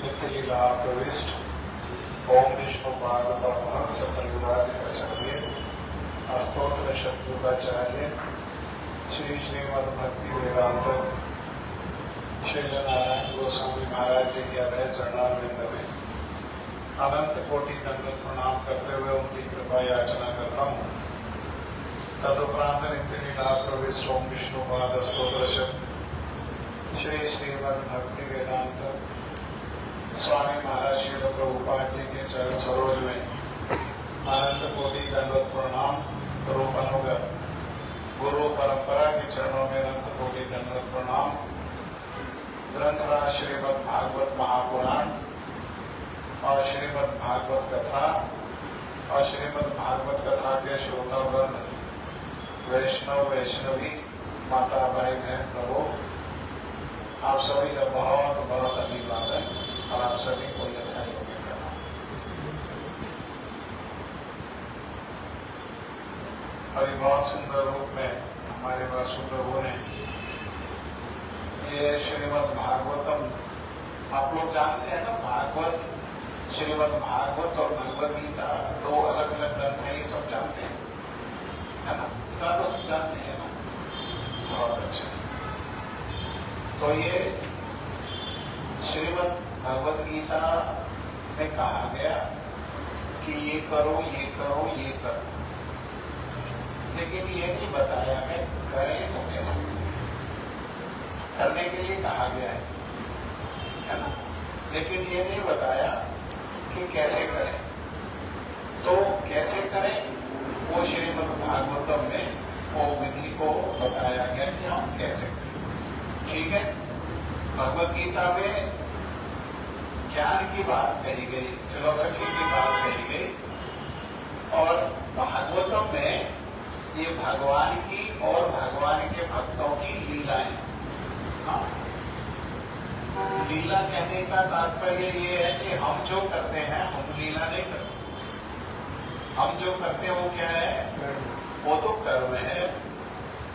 नित्य लीला प्रविष्ट ओम विष्णुपाद परमहंस परिव्राज आचार्य अस्तोत्र शतयुगाचार्य श्री श्रीमद् भक्ति वेदांत शैल नारायण गोस्वामी महाराज जी के अभय चरणारविंद में अनंत कोटि दंडवत प्रणाम करते हुए उनकी कृपा याचना करता हूँ। तदुपरांत नित्य लीला प्रविष्ट ओम विष्णुपाद स्तोत्र शब्द श्री श्रीमद् भक्ति वेदांत स्वामी महाराज श्री प्रभुपाद जी के चरण सरोज में अनंत कोटि दंडवत प्रणाम रूपन होकर गुरु परंपरा के चरणों में अनंत कोटि दंडवत प्रणाम। ग्रंथराज श्रीमद् भागवत महापुराण और श्रीमद् भागवत कथा और श्रीमद् भागवत कथा के श्रोतावृंद वैष्णव वैष्णवी माता भाई बहन प्रभु आप सभी का बहुत बहुत अभिवादन और आप सभी को यथा योग्य करना। अभी बहुत सुंदर रूप में हमारे पास प्रभु ने ये श्रीमद् भागवतम, आप लोग जानते हैं ना, भागवत श्रीमद् भागवत और भगवद गीता दो अलग अलग ग्रंथ हैं, ये सब जानते हैं है ना, इतना तो सब जानते हैं ना, बहुत अच्छा। तो ये श्रीमद् भगवद गीता में कहा गया कि ये करो ये करो ये करो, लेकिन ये नहीं बताया मैं करें तो कैसे करने के लिए कहा गया है ना, लेकिन ये नहीं बताया कि कैसे करें। तो कैसे करें वो श्रीमद् भागवतम में वो विधि को बताया गया कि हम कैसे करें। ठीक है, भगवद गीता में ज्ञान की बात कही गई, फिलोसफी की बात कही गई, और भागवतम में ये भगवान की और भगवान के भक्तों की लीलाएं। हाँ? लीला कहने का तात्पर्य ये है कि हम जो करते हैं हम लीला नहीं कर सकते। हम जो करते हैं वो क्या है, वो तो कर्म है,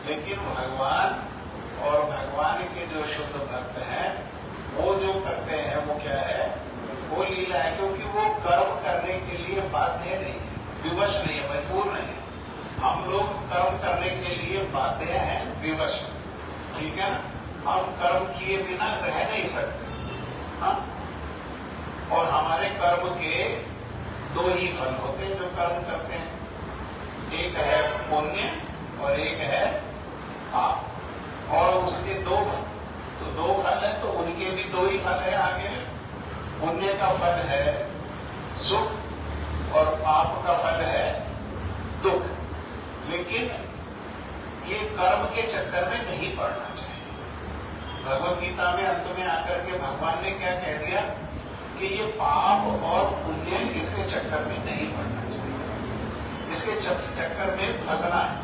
लेकिन भगवान और भगवान के जो शुद्ध भक्त हैं वो जो करते हैं वो क्या है, वो लीला है, क्योंकि वो कर्म करने के लिए बाध्य नहीं है, विवश नहीं है, मजबूर नहीं है। हम लोग कर्म करने के लिए बाध्य हैं, विवश। ठीक है ना, हम कर्म किए बिना रह नहीं सकते। हाँ? और हमारे कर्म के दो ही फल होते हैं जो कर्म करते हैं, एक है पुण्य और एक है पाप, और उसके दो फल है, तो उनके भी दो ही फल है आगे। पुण्य का फल है सुख और पाप का फल है दुख, लेकिन ये कर्म के चक्कर में नहीं पड़ना चाहिए। भगवद गीता में अंत में आकर के भगवान ने क्या कह दिया कि ये पाप और पुण्य इसके चक्कर में नहीं पड़ना चाहिए, इसके चक्कर में फंसना है,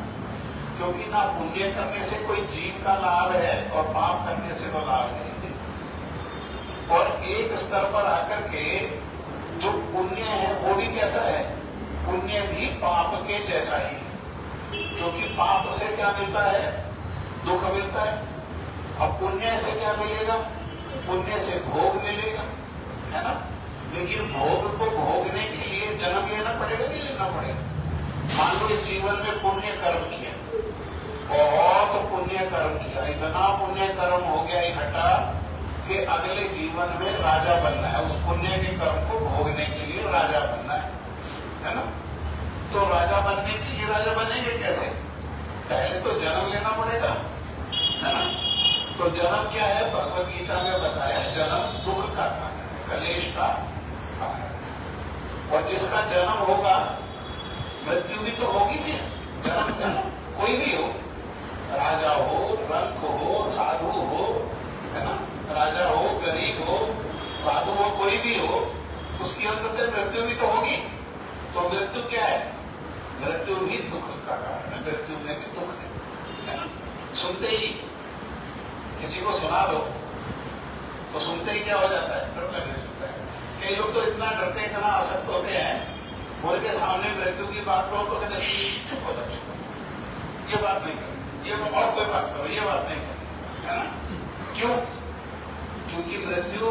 क्योंकि ना पुण्य करने से कोई जीव का लाभ है और पाप करने से तो लाभ नहीं है। और एक स्तर पर आकर के जो पुण्य है वो भी कैसा है, पुण्य भी पाप के जैसा ही है, क्योंकि पाप से क्या मिलता है, दुख मिलता है। अब पुण्य से क्या मिलेगा, पुण्य से भोग मिलेगा, है ना, लेकिन भोग को भोगने के लिए जन्म लेना पड़ेगा, नहीं लेना पड़ेगा। मान लो इस जीवन में पुण्य कर्म किया, बहुत पुण्य कर्म किया, इतना पुण्य कर्म हो गया इकट्ठा कि अगले जीवन में राजा बनना है, उस पुण्य के कर्म को भोगने के लिए राजा बनना है ना। तो राजा बनने के लिए राजा बनेंगे कैसे, पहले तो जन्म लेना पड़ेगा, है ना। तो जन्म क्या है, भगवद गीता में बताया, जन्म दुख का कारण है, कलेश का कारण है, और जिसका जन्म होगा मृत्यु भी तो होगी। फिर जन्म कोई भी हो, राजा हो, रंक हो, साधु हो, है ना, राजा हो, गरीब हो, साधु हो, कोई भी हो, उसकी अंततः मृत्यु भी तो होगी। तो मृत्यु क्या है, मृत्यु भी दुख का कारण है, मृत्यु में भी दुख है ना। सुनते ही किसी को सुना दो तो सुनते ही क्या हो जाता है, डर लगने लगता है। कई लोग तो इतना डरते, इतना आसक्त होते हैं, उनके सामने मृत्यु की बात करो तो कहते चुप हो जाओ, ये बात नहीं करो, ये और कोई बात करो, ये बात नहीं करो, है ना। क्यों, क्योंकि मृत्यु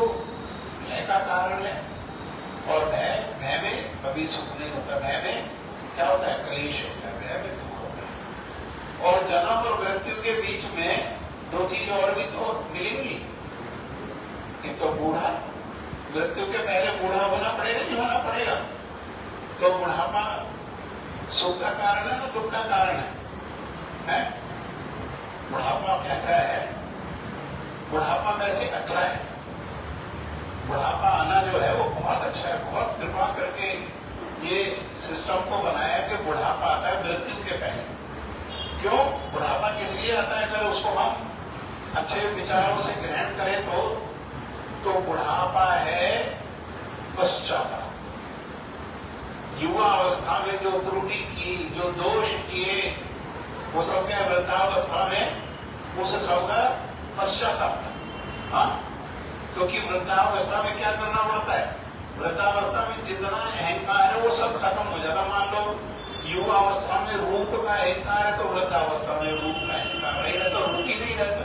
भय का कभी सुख नहीं होता। भय में क्या होता है? कलेश होता है, भय में दुख होता है। और जन्म और मृत्यु के बीच में दो चीज और भी तो मिलेंगी। एक तो बूढ़ा, मृत्यु के पहले बूढ़ा होना पड़ेगा, नहीं होना पड़ेगा। तो बुढ़ापा सुख का कारण है ना दुख का कारण है? बुढ़ापा कैसा है? बुढ़ापा वैसे अच्छा है। बुढ़ापा आना जो है वो बहुत अच्छा है। बहुत कृपा करके ये सिस्टम को बनाया कि बुढ़ापा आता है मृत्यु के पहले। क्यों बुढ़ापा किस लिए आता है? अगर उसको हम अच्छे विचारों से ग्रहण करें तो बुढ़ापा है पश्चाताप। युवा अवस्था में जो त्रुटि की, जो दोष किए, वो सब क्या वृद्धावस्था में उस सब का पश्चाताप। हाँ, क्योंकि वृद्धावस्था में क्या करना पड़ता है? वृद्धावस्था में जितना अहंकार है वो सब खत्म हो जाता। मान लो युवा अवस्था में रूप का अहंकार है तो वृद्धावस्था में रूप का अहंकार रहेगा, तो रूप ही नहीं रहता।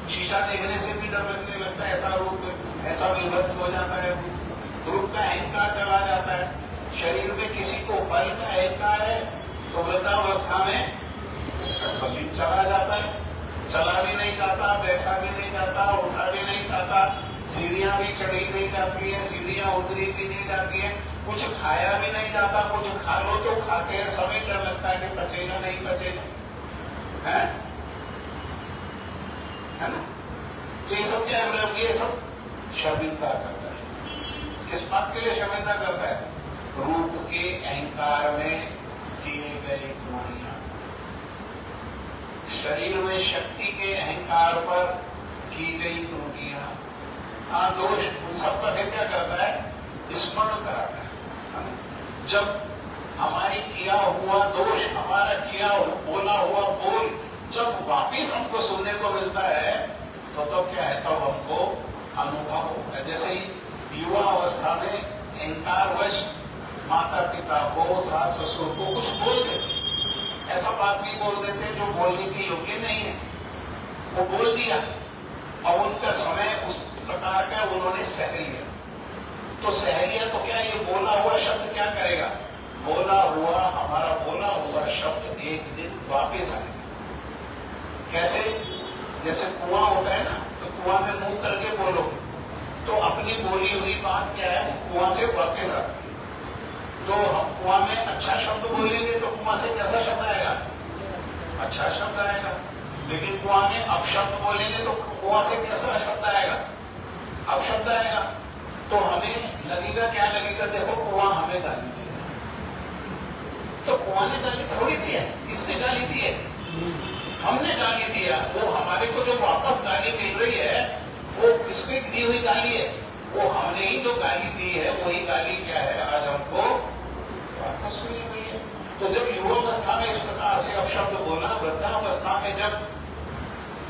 शीशा देखने से भी डर लगने लगता है, ऐसा रूप, ऐसा विभत्स हो जाता है। रूप का अहंकार चला जाता है। शरीर में किसी को बल का अहंकार है तो वृद्धावस्था में बल चला जाता है। चला भी नहीं जाता, बैठा भी नहीं जाता, उठा भी नहीं जाता, सीढ़ियां भी चढ़ी नहीं जाती है, सीढ़ियां उतरी भी नहीं जाती है, कुछ खाया भी नहीं जाता। कुछ खा लो तो खाते हैं समय डर लगता है कि पचेगा नहीं पचेगा, है ना? तो ये सब क्या है? ये सब शर्मिंदा करता है। किस बात के लिए शर्मिंदा करता है? रूप के अहंकार में किए गए त्रुटियां, शरीर में शक्ति के अहंकार पर की गई त्रुटियां, दोष, सबका फिर क्या करता है? स्मरण कराता है। जब हमारी किया हुआ दोष, हमारा किया बोला हुआ बोल जब वापिस हमको सुनने को मिलता है तो क्या है? तब हमको अनुभव होता है। जैसे युवा अवस्था में अहंकारवश माता पिता को, सास ससुर को कुछ बोल देते, ऐसा बात भी बोल देते जो बोलने के योग्य नहीं है, वो बोल दिया और उनका समय उस प्रकार का उन्होंने सह लिया। तो सह लिया तो क्या ये बोला हुआ शब्द क्या करेगा? बोला हुआ, हमारा बोला हुआ शब्द एक दिन वापिस आएगा। कैसे? जैसे कुआं होता है ना, तो कुआं में मुंह करके बोलो तो अपनी बोली हुई बात क्या है? कुआं से वापिस आती है। तो हम कुआं में अच्छा शब्द बोलेंगे तो कुआं से कैसा शब्द आएगा? अच्छा शब्द आएगा। लेकिन कुआं में अपशब्द बोलेंगे तो कुआं से कैसा शब्द आएगा? अपशब्द आएगा। तो हमें लगेगा क्या? लगेगा देखो कुआं हमें गाली देगा। तो कुआं ने गाली थोड़ी दी है, किसने गाली दी है? हमने गाली दिया। वो हमारे को जो वापस गाली मिल रही है वो किसकी दी हुई गाली है? वो हमने ही जो गाली दी है वही गाली क्या है? आज हमको वापस मिल रही है। तो जब युवावस्था में इस प्रकार से अपशब्द बोला, वृद्धावस्था में जब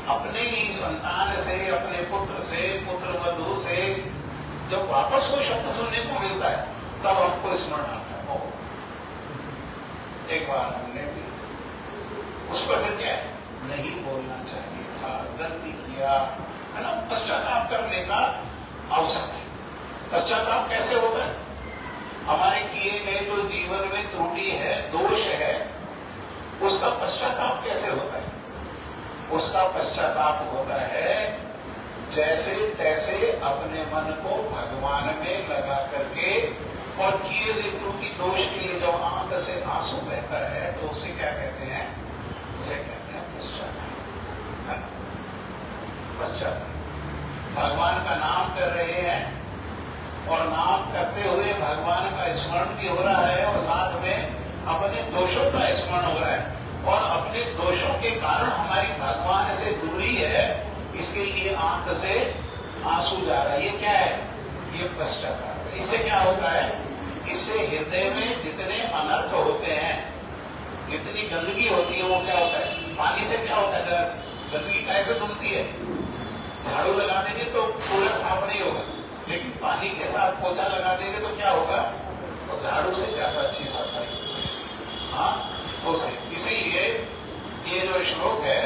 अपने ही संतान से, अपने पुत्र से, पुत्र वधू से जब वापस वो शब्द सुनने को मिलता है तब हमको स्मरण आता है, एक बार हमने भी उस पर फिर क्या है? नहीं बोलना चाहिए था, गलती किया, है ना? पश्चाताप करने का अवसर है। पश्चाताप कैसे होता है? हमारे किए गए जो जीवन में त्रुटि है, दोष है, उसका पश्चाताप कैसे होता है? उसका पश्चाताप होता है जैसे तैसे अपने मन को भगवान में लगा करके, और किए गए त्रुटि दोष के लिए जब आंख से आंसू बहता है तो उसे क्या कहते हैं? उसे कहते हैं पश्चाताप। पश्चाताप। भगवान का नाम कर रहे हैं और नाम करते हुए भगवान का स्मरण भी हो रहा है और साथ में अपने दोषों का स्मरण हो रहा है, और अपने दोषों के कारण हमारी भगवान से दूरी है, इसके लिए आंख से आंसू जा रहा है। ये क्या है? ये पश्चाताप है। इससे क्या होता है? इससे हृदय में जितने अनर्थ होते हैं, जितनी गंदगी होती है, वो क्या होता है? पानी से क्या होता है? गंदगी कैसे धुलती है? झाड़ू लगा देंगे तो पूरा साफ नहीं होगा, लेकिन पानी के साथ पोछा लगा देंगे तो क्या होगा? तो झाड़ू से ज्यादा अच्छी सफाई होगी। हाँ, तो इसीलिए ये जो श्लोक है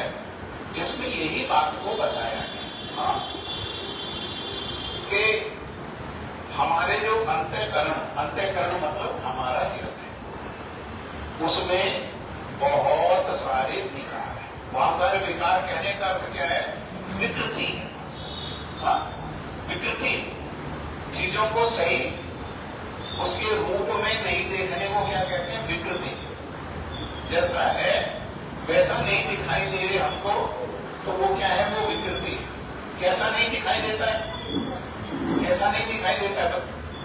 इसमें यही बात को बताया है, हाँ, कि हमारे जो अंतःकरण मतलब हमारा हृदय, उसमें बहुत सारे विकार है। बहुत सारे विकार कहने का अर्थ क्या है? विकृति है। हाँ, विकृति, चीजों को सही उसके रूप में नहीं देखने को क्या कहते हैं? विकृति। जैसा है वैसा नहीं दिखाई दे रहे हमको, तो वो क्या है? वो विकृति है। कैसा नहीं दिखाई देता है? कैसा नहीं दिखाई देता है?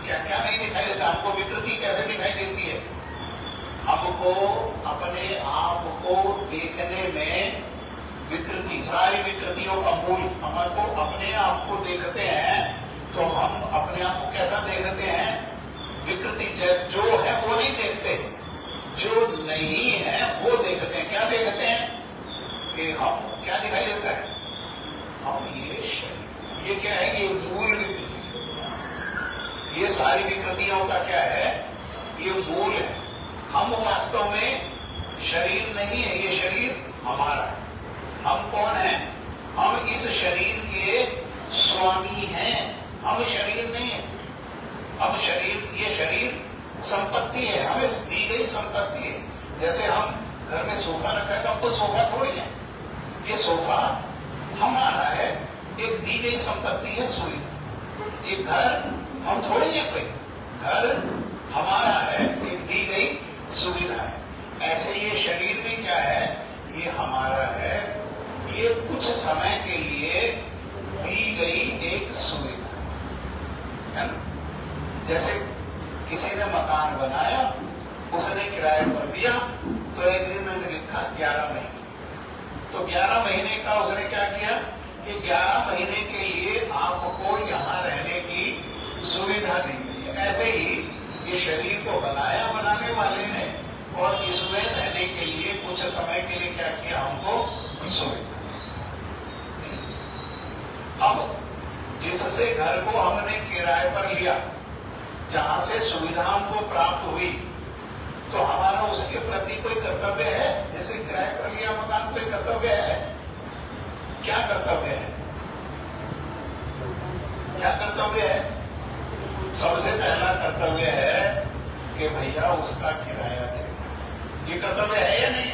क्या क्या नहीं दिखाई देता हमको? विकृति कैसे दिखाई देती है? हमको अपने आप को देखने में विकृति, सारी विकृतियों का मूल, हमको अपने आप को देखते हैं तो हम अपने आप को कैसा देखते हैं? विकृति। जो है वो नहीं देखते, जो नहीं है वो देखते हैं। क्या देखते हैं? कि हम क्या दिखाई देता है? हम ये शरीर, ये क्या है? ये मूल विकृति, ये सारी विकृतियों का क्या है? ये मूल है। हम वास्तव में शरीर नहीं है, ये शरीर हमारा है। हम कौन है? हम इस शरीर के स्वामी हैं, हम शरीर नहीं है। हम शरीर, ये शरीर संपत्ति है, हमें दी गई संपत्ति है। जैसे हम घर में सोफा रखा है तो हमको सोफा थोड़ी है, ये सोफा हमारा है, एक दी गई संपत्ति है, सुविधा। ये घर हम थोड़ी है, कोई घर हमारा है, एक दी गई सुविधा है। ऐसे ये शरीर में क्या है? ये हमारा है, ये कुछ समय के लिए दी गई एक सुविधा है ना। जैसे किसी ने मकान बनाया, उसने किराए पर दिया, तो एग्रीमेंट लिखा 11 महीने। तो 11 महीने का उसने क्या किया कि 11 महीने के लिए आपको यहाँ रहने की सुविधा दी गई। ऐसे ही ये शरीर को बनाया बनाने वाले ने, और इसमें रहने के लिए कुछ समय के लिए क्या किया? हमको सुविधा। अब जिससे घर को हमने किराए पर लिया, जहां से सुविधा हमको प्राप्त हुई, तो हमारा उसके प्रति कोई कर्तव्य है? जैसे किराए पर लिया मकान, कोई कर्तव्य है? क्या कर्तव्य है? क्या कर्तव्य है? सबसे पहला कर्तव्य है कि भैया उसका किराया दे। ये कर्तव्य है या नहीं?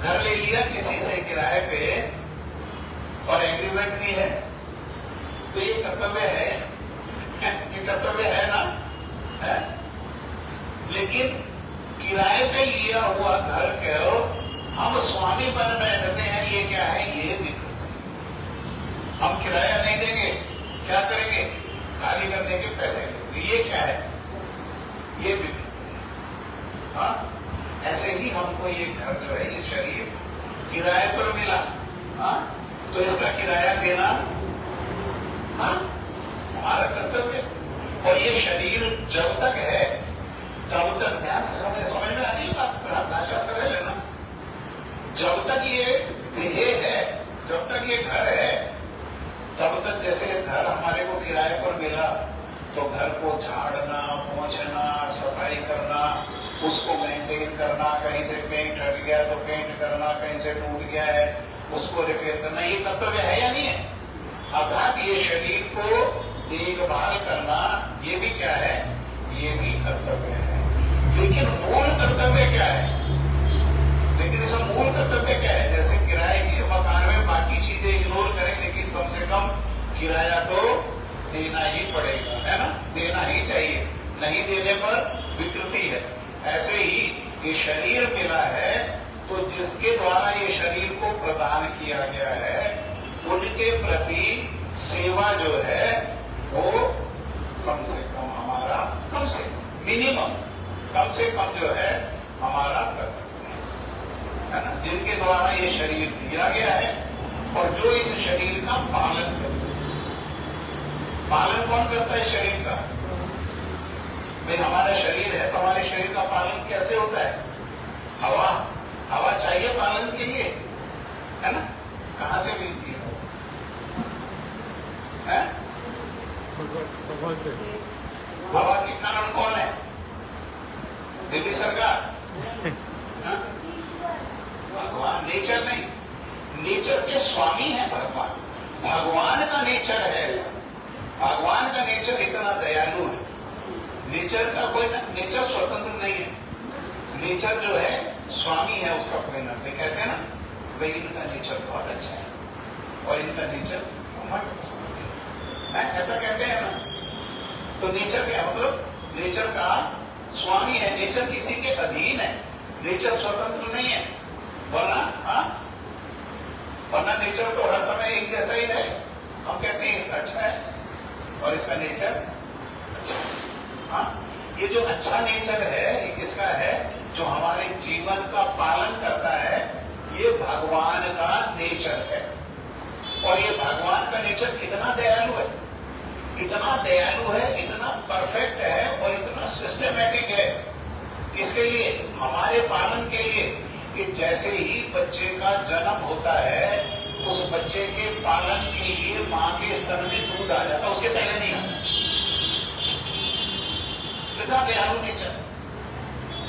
घर ले लिया किसी से किराए पे और एग्रीमेंट भी है, तो ये कर्तव्य है, ये कर्तव्य है ना? है? लेकिन किराए पे लिया हुआ घर को हम स्वामी बन बैठते हैं, ये क्या है? ये विकृति। हम किराया नहीं देंगे, क्या करेंगे? खाली करने के पैसे देंगे। ये क्या है? ये विकृति। हाँ, ऐसे ही हमको ये घर जो है, ये शरीर किराए पर मिला, हाँ, तो इसका किराया देना हाँ हमारा कर्तव्य। और ये शरीर जब तक है तब तक, ध्यान से समझ में आ रही है बात, भाषा से रह लेना। जब तक ये देह है, जब तक ये घर है, तब तक जैसे घर हमारे को किराए पर मिला, तो घर को झाड़ना, पोंछना, सफाई करना, उसको मेंटेन करना, कहीं से पेंट हट गया तो पेंट करना, कहीं से टूट गया है उसको रिपेयर करना, ये कर्तव्य है या नहीं है? अर्थात ये शरीर को देखभाल करना, ये भी क्या है? ये भी कर्तव्य है। लेकिन मूल कर्तव्य क्या है? लेकिन इसका मूल कर्तव्य क्या है? जैसे किराए के मकान में बाकी चीजें इग्नोर करें, लेकिन कम से कम किराया तो देना ही पड़ेगा, है ना? देना ही चाहिए, नहीं देने पर विकृति है। ऐसे ही ये शरीर मिला है, तो जिसके द्वारा ये शरीर को प्रदान किया गया है, उनके प्रति सेवा जो है वो कम से कम हमारा, कम से मिनिमम, कम से कम जो है हमारा कर्तव्य है ना, जिनके द्वारा ये शरीर दिया गया है और जो इस शरीर का पालन करते हैं। पालन कौन करता है शरीर का? भाई हमारा शरीर है तो हमारे शरीर का पालन कैसे होता है? हवा, हवा चाहिए पालन के लिए, है ना? कहां से मिलती है? भगवान से। हवा के कारण कौन है? दिल्ली सरकार, भगवान। नेचर नहीं, नेचर के स्वामी है भगवान। भगवान का नेचर है ऐसा। भगवान का नेचर नेचर का कोई नेचर स्वतंत्र नहीं है। नेचर जो है स्वामी है उसका कोई ना। कहते हैं ना भाई इनका नेचर बहुत अच्छा है और इनका नेचर हमारे पसंद है, ऐसा कहते हैं ना। तो नेचर क्या मतलब? नेचर का स्वामी है, नेचर किसी के अधीन है, नेचर स्वतंत्र नहीं है। वरना नेचर तो हर समय एक जैसा ही रहे। हम कहते हैं इसका अच्छा है और इसका नेचर अच्छा है। ये जो अच्छा नेचर है ये किसका है? जो हमारे जीवन का पालन करता है, ये भगवान का नेचर है। और ये भगवान का नेचर कितना दयालु है, इतना दयालु है, इतना परफेक्ट है और इतना सिस्टमेटिक है। इसके लिए हमारे पालन के लिए कि जैसे ही बच्चे का जन्म होता है उस बच्चे के पालन के लिए मां के स्तन में दूध आ जाता, उसके पहले नहीं आता। कितना दयालु नेचर,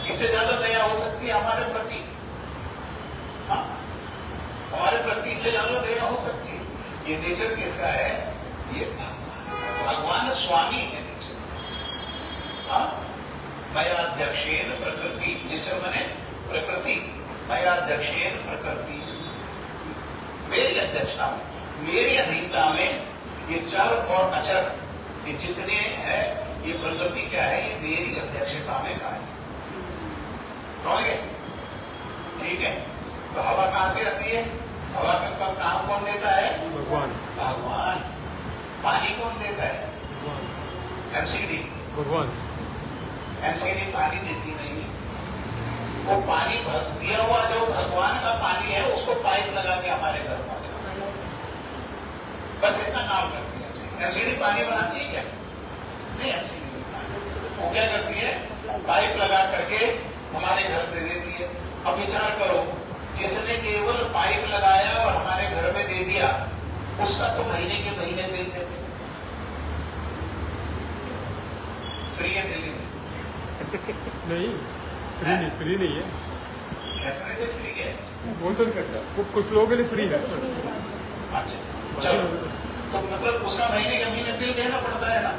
इससे ज्यादा दया हो सकती है हमारे प्रति? हमारे प्रति इससे ज्यादा दया हो सकती है? ये नेचर किसका है? ये भगवान स्वामी है नेचर। मयाध्यक्षेन प्रकृति, नेचर माने प्रकृति। मयाध्यक्षेन प्रकृति, मेरी अध्यक्षता में, मेरी अधीनता में ये चर और अचर ये जितने हैं, ये प्रकृति क्या है? ये मेरी अध्यक्षता में कार्य। समझ गए? ठीक है। तो हवा कहां से आती है? हवा का काम कौन देता है? भगवान। भगवान। पानी कौन देता है? एमसीडी। भगवान। एमसीडी पानी देती नहीं। वो पानी दिया हुआ जो भगवान का पानी है उसको पाइप लगा के हमारे घर पहुंचा, बस इतना काम करती है एमसीडी। एमसीडी पानी बनाती है क्या? नहीं, एमसीडी वो क्या करती है? पाइप लगा करके हमारे घर दे देती है। अब विचार करो, जिसने केवल पाइप लगाया और हमारे घर में दे दिया, उसका तो महीने के महीने बिल देते। फ्री है दिल्ली में? नहीं, फ्री नहीं है। कैसे फ्री है? वो तो नहीं करता, वो कुछ लोगों के लिए फ्री है। अच्छा चलो, तो मतलब उसका महीने के महीने बिल देना पड़ता है ना।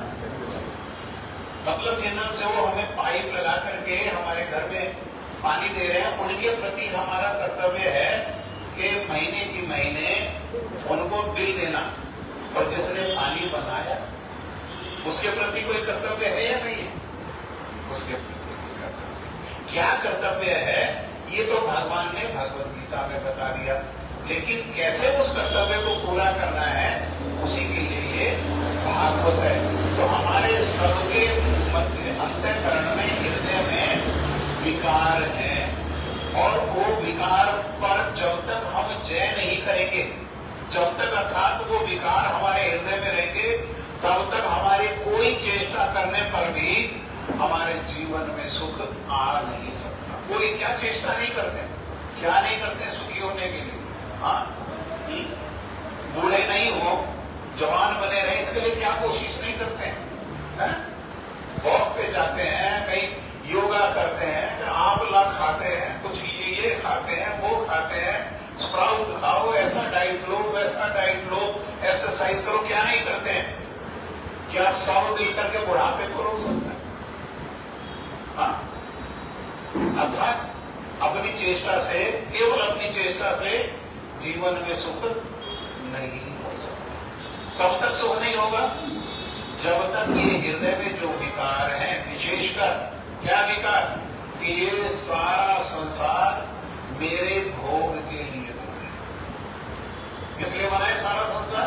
मतलब जो हमें पाइप लगा करके हमारे घर में पानी दे रहे हैं, उनके प्रति हमारा कर्तव्य है कि महीने की महीने उनको बिल देना। और जिसने पानी बनाया उसके प्रति कोई कर्तव्य है या नहीं है? उसके प्रति कर्तव्य, क्या कर्तव्य है ये तो भगवान ने भगवत गीता में बता दिया। लेकिन कैसे उस कर्तव्य को पूरा करना है, उसी के लिए ये भागवत है। तो हमारे सबके अंतःकरण में, हृदय में विकार है, और वो विकार पर जब तक हम जय नहीं करेंगे, जब तक अर्थात वो विकार हमारे हृदय में रहेंगे, तब तक हमारी कोई चेष्टा करने पर भी हमारे जीवन में सुख आ नहीं सकता। कोई क्या चेष्टा नहीं करते, क्या नहीं करते सुखी होने के लिए? बूढ़े नहीं हो, जवान बने रहे, इसके लिए क्या कोशिश नहीं करते हैं? वॉक पे जाते हैं, कहीं योगा करते हैं, आंवला खाते हैं, कुछ ये खाते हैं, वो खाते हैं, स्प्राउट खाओ, ऐसा डाइट लो, वैसा डाइट लो, एक्सरसाइज करो, क्या नहीं करते हैं? क्या 100 मिल करके बुढ़ापे को रोक सकता है? अर्थात अपनी चेष्टा से, केवल अपनी चेष्टा से जीवन में सुख नहीं हो सकता। कब तक सुख नहीं होगा? जब तक ये हृदय में जो विकार है, विशेषकर क्या विकार कि ये सारा संसार मेरे भोग के लिए बना है। किस लिए बना है सारा संसार?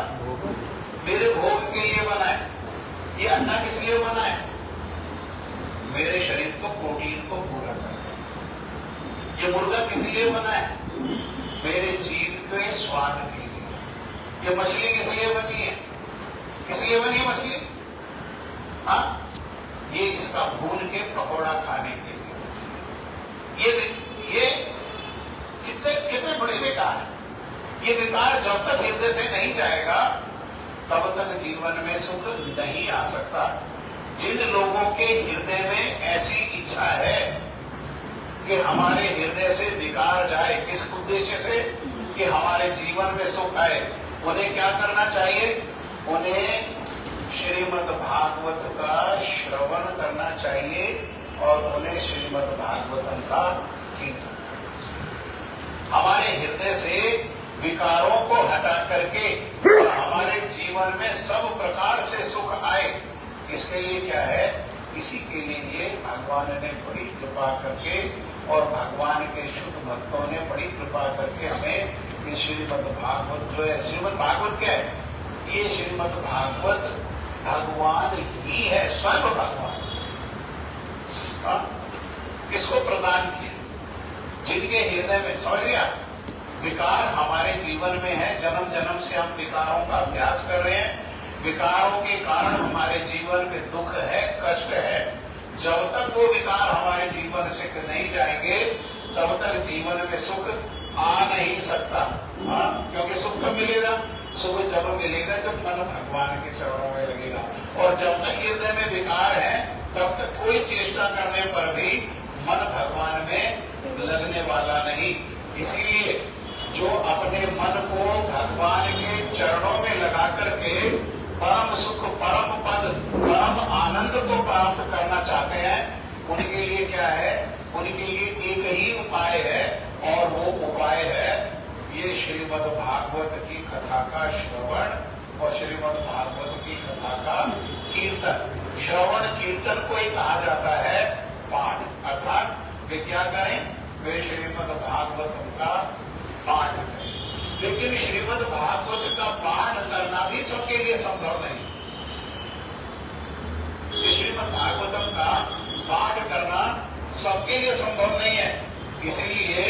मेरे भोग के लिए बना है। ये अन्ना किस लिए बना है? मेरे शरीर को, प्रोटीन को पूरा करना है। ये मुर्गा किस लिए बना है? मेरे जीव के स्वाद के लिए। ये मछली किस लिए बनी है? किस लिए बनी है मछली? ये इसका भून के पकौड़ा खाने के लिए। ये कितने बड़े विकार है। ये विकार जब तक हृदय से नहीं जाएगा तब तक जीवन में सुख नहीं आ सकता। जिन लोगों के हृदय में ऐसी इच्छा है कि हमारे हृदय से विकार जाए, किस उद्देश्य से? कि हमारे जीवन में सुख आए, उन्हें क्या करना चाहिए? उन्हें श्रीमद् भागवत का श्रवण करना चाहिए और उन्हें श्रीमद् भागवतम का कीर्तन करना चाहिए। हमारे हृदय से विकारों को हटा करके हमारे जीवन में सब प्रकार से सुख आए, इसके लिए क्या है, इसी के लिए भगवान ने बड़ी कृपा करके और भगवान के शुद्ध भक्तों ने बड़ी कृपा करके हमें ये श्रीमद् भागवत जो है, श्रीमद् भागवत क्या है, ये श्रीमद् भागवत भगवान ही है, स्वयं भगवान। किसको प्रदान किया? जिनके हृदय में, समझ गया, विकार हमारे जीवन में है, जन्म जन्म से हम विकारों का अभ्यास कर रहे हैं, विकारों के कारण हमारे जीवन में दुख है, कष्ट है। जब तक वो विकार हमारे जीवन से नहीं जाएंगे तब तक जीवन में सुख आ नहीं सकता। क्योंकि सुख कब मिलेगा? सुख जब मिलेगा जब मन भगवान के चरणों में लगेगा। और जब तक हृदय में विकार है तब तक कोई चेष्टा करने पर भी मन भगवान में लगने वाला नहीं। इसीलिए जो अपने मन को भगवान के चरणों में लगा करके परम सुख, परम पद, परम आनंद को प्राप्त करना चाहते हैं, उनके लिए क्या है, उनके लिए एक ही उपाय है, और वो उपाय है ये श्रीमद् भागवत की कथा का श्रवण और श्रीमद् भागवत की कथा का कीर्तन। श्रवण कीर्तन को ही कहा जाता है पाठ, अर्थात वे क्या करें, वे श्रीमद् भागवत का पाठ करें। लेकिन श्रीमद् भागवत का पाठ करना भी सबके लिए संभव नहीं। श्रीमद् भागवतम का पाठ करना सबके लिए संभव नहीं है। इसीलिए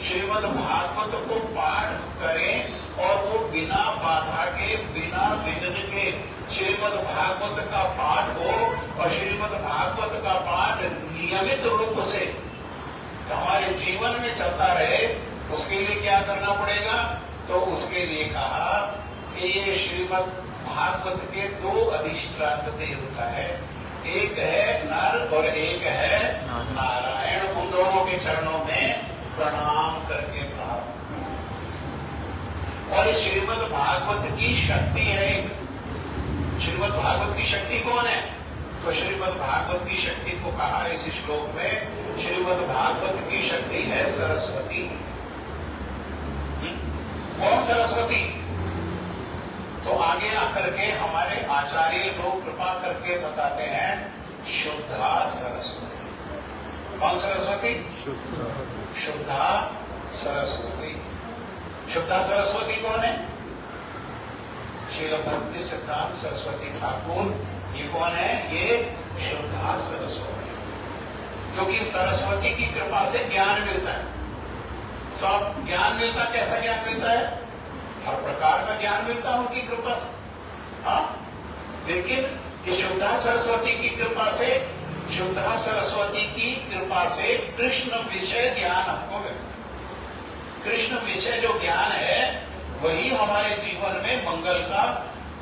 श्रीमद् भागवत को पाठ करें और वो बिना बाधा के, बिना विघ्न के श्रीमद् भागवत का पाठ हो, और श्रीमद् भागवत का पाठ नियमित रूप से हमारे जीवन में चलता रहे। उसके लिए क्या करना पड़ेगा? तो उसके लिए कहा कि ये श्रीमद् भागवत के दो अधिष्ठात देवता है, एक है नर और एक है नारायण। उन दोनों के चरणों में प्रणाम करके प्रारंभ। और इस श्रीमद् भागवत की शक्ति है एक। श्रीमद् भागवत की शक्ति कौन है? तो श्रीमद् भागवत की शक्ति को कहा इस श्लोक में, श्रीमद् भागवत की शक्ति है सरस्वती। कौन सरस्वती? तो आगे आकर के हमारे आचार्य लोग कृपा करके बताते हैं शुद्धा सरस्वती। कौन सरस्वती? शुद्धा सरस्वती। शुद्धा सरस्वती कौन है? श्रील भक्ति सिद्धांत सरस्वती ठाकुर। ये कौन है? ये शुद्धा सरस्वती। क्योंकि सरस्वती की कृपा से ज्ञान मिलता है। सब ज्ञान मिलता, कैसा ज्ञान मिलता है? हर प्रकार का ज्ञान मिलता है उनकी कृपा से। हाँ, लेकिन ये शुद्धा सरस्वती की कृपा से, शुद्धा सरस्वती की कृपा से कृष्ण विषय ज्ञान हमको मिलता है। कृष्ण विषय जो ज्ञान है वही हमारे जीवन में मंगल का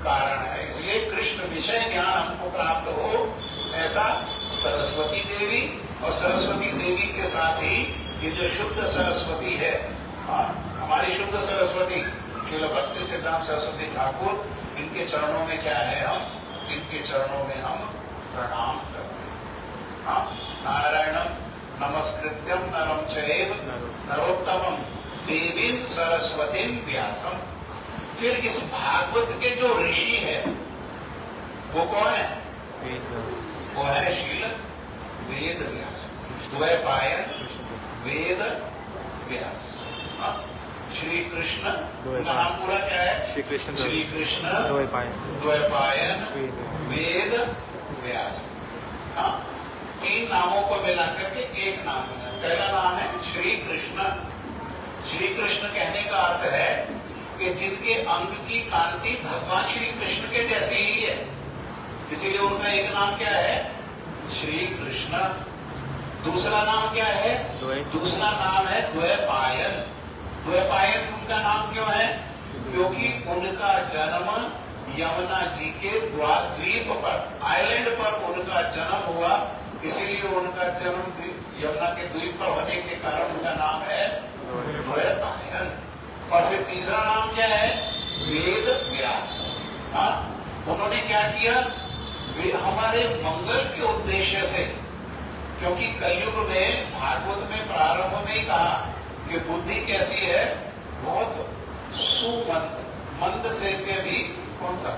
कारण है। इसलिए कृष्ण विषय ज्ञान हमको प्राप्त हो, ऐसा सरस्वती देवी, और सरस्वती देवी के साथ ही ये जो शुद्ध सरस्वती है, हमारी शुद्ध सरस्वती श्रील भक्ति सिद्धांत सरस्वती ठाकुर, इनके चरणों में क्या है, हम इनके चरणों में हम प्रणाम करते हैं। नारायणम नमस्कृत्यम नरम चैव नरोत्तमम देवीं सरस्वतीं व्यासम। फिर इस भागवत के जो ऋषि है वो कौन है? वो है श्रील वेद व्यास, द्वैपायन वेद व्यास। श्री कृष्ण का नाम पूरा क्या है? श्री कृष्ण द्वैपायन वेद व्यास। तीन नामों को मिलाकर के एक नाम मिला। पहला नाम है श्री कृष्ण। श्री कृष्ण कहने का अर्थ है कि जिनके अंग की कांति भगवान श्री कृष्ण के जैसी ही है, इसीलिए उनका एक नाम क्या है? श्री कृष्ण। दूसरा नाम क्या है? दूसरा नाम है द्वैपायन। द्वैपायन उनका नाम क्यों है? क्योंकि उनका जन्म यमुना जी के द्वीप पर, आइलैंड पर उनका जन्म हुआ, इसीलिए उनका जन्म यमुना के द्वीप पर होने के कारण उनका नाम है द्वैपायन। और फिर तीसरा नाम क्या है? वेद व्यास। उन्होंने क्या किया? वे हमारे मंगल के उद्देश्य से, क्योंकि कलयुग में भागवत में प्रारंभ में ही कहा कि बुद्धि कैसी है, बहुत सुमंद, मंद से के भी कौन सा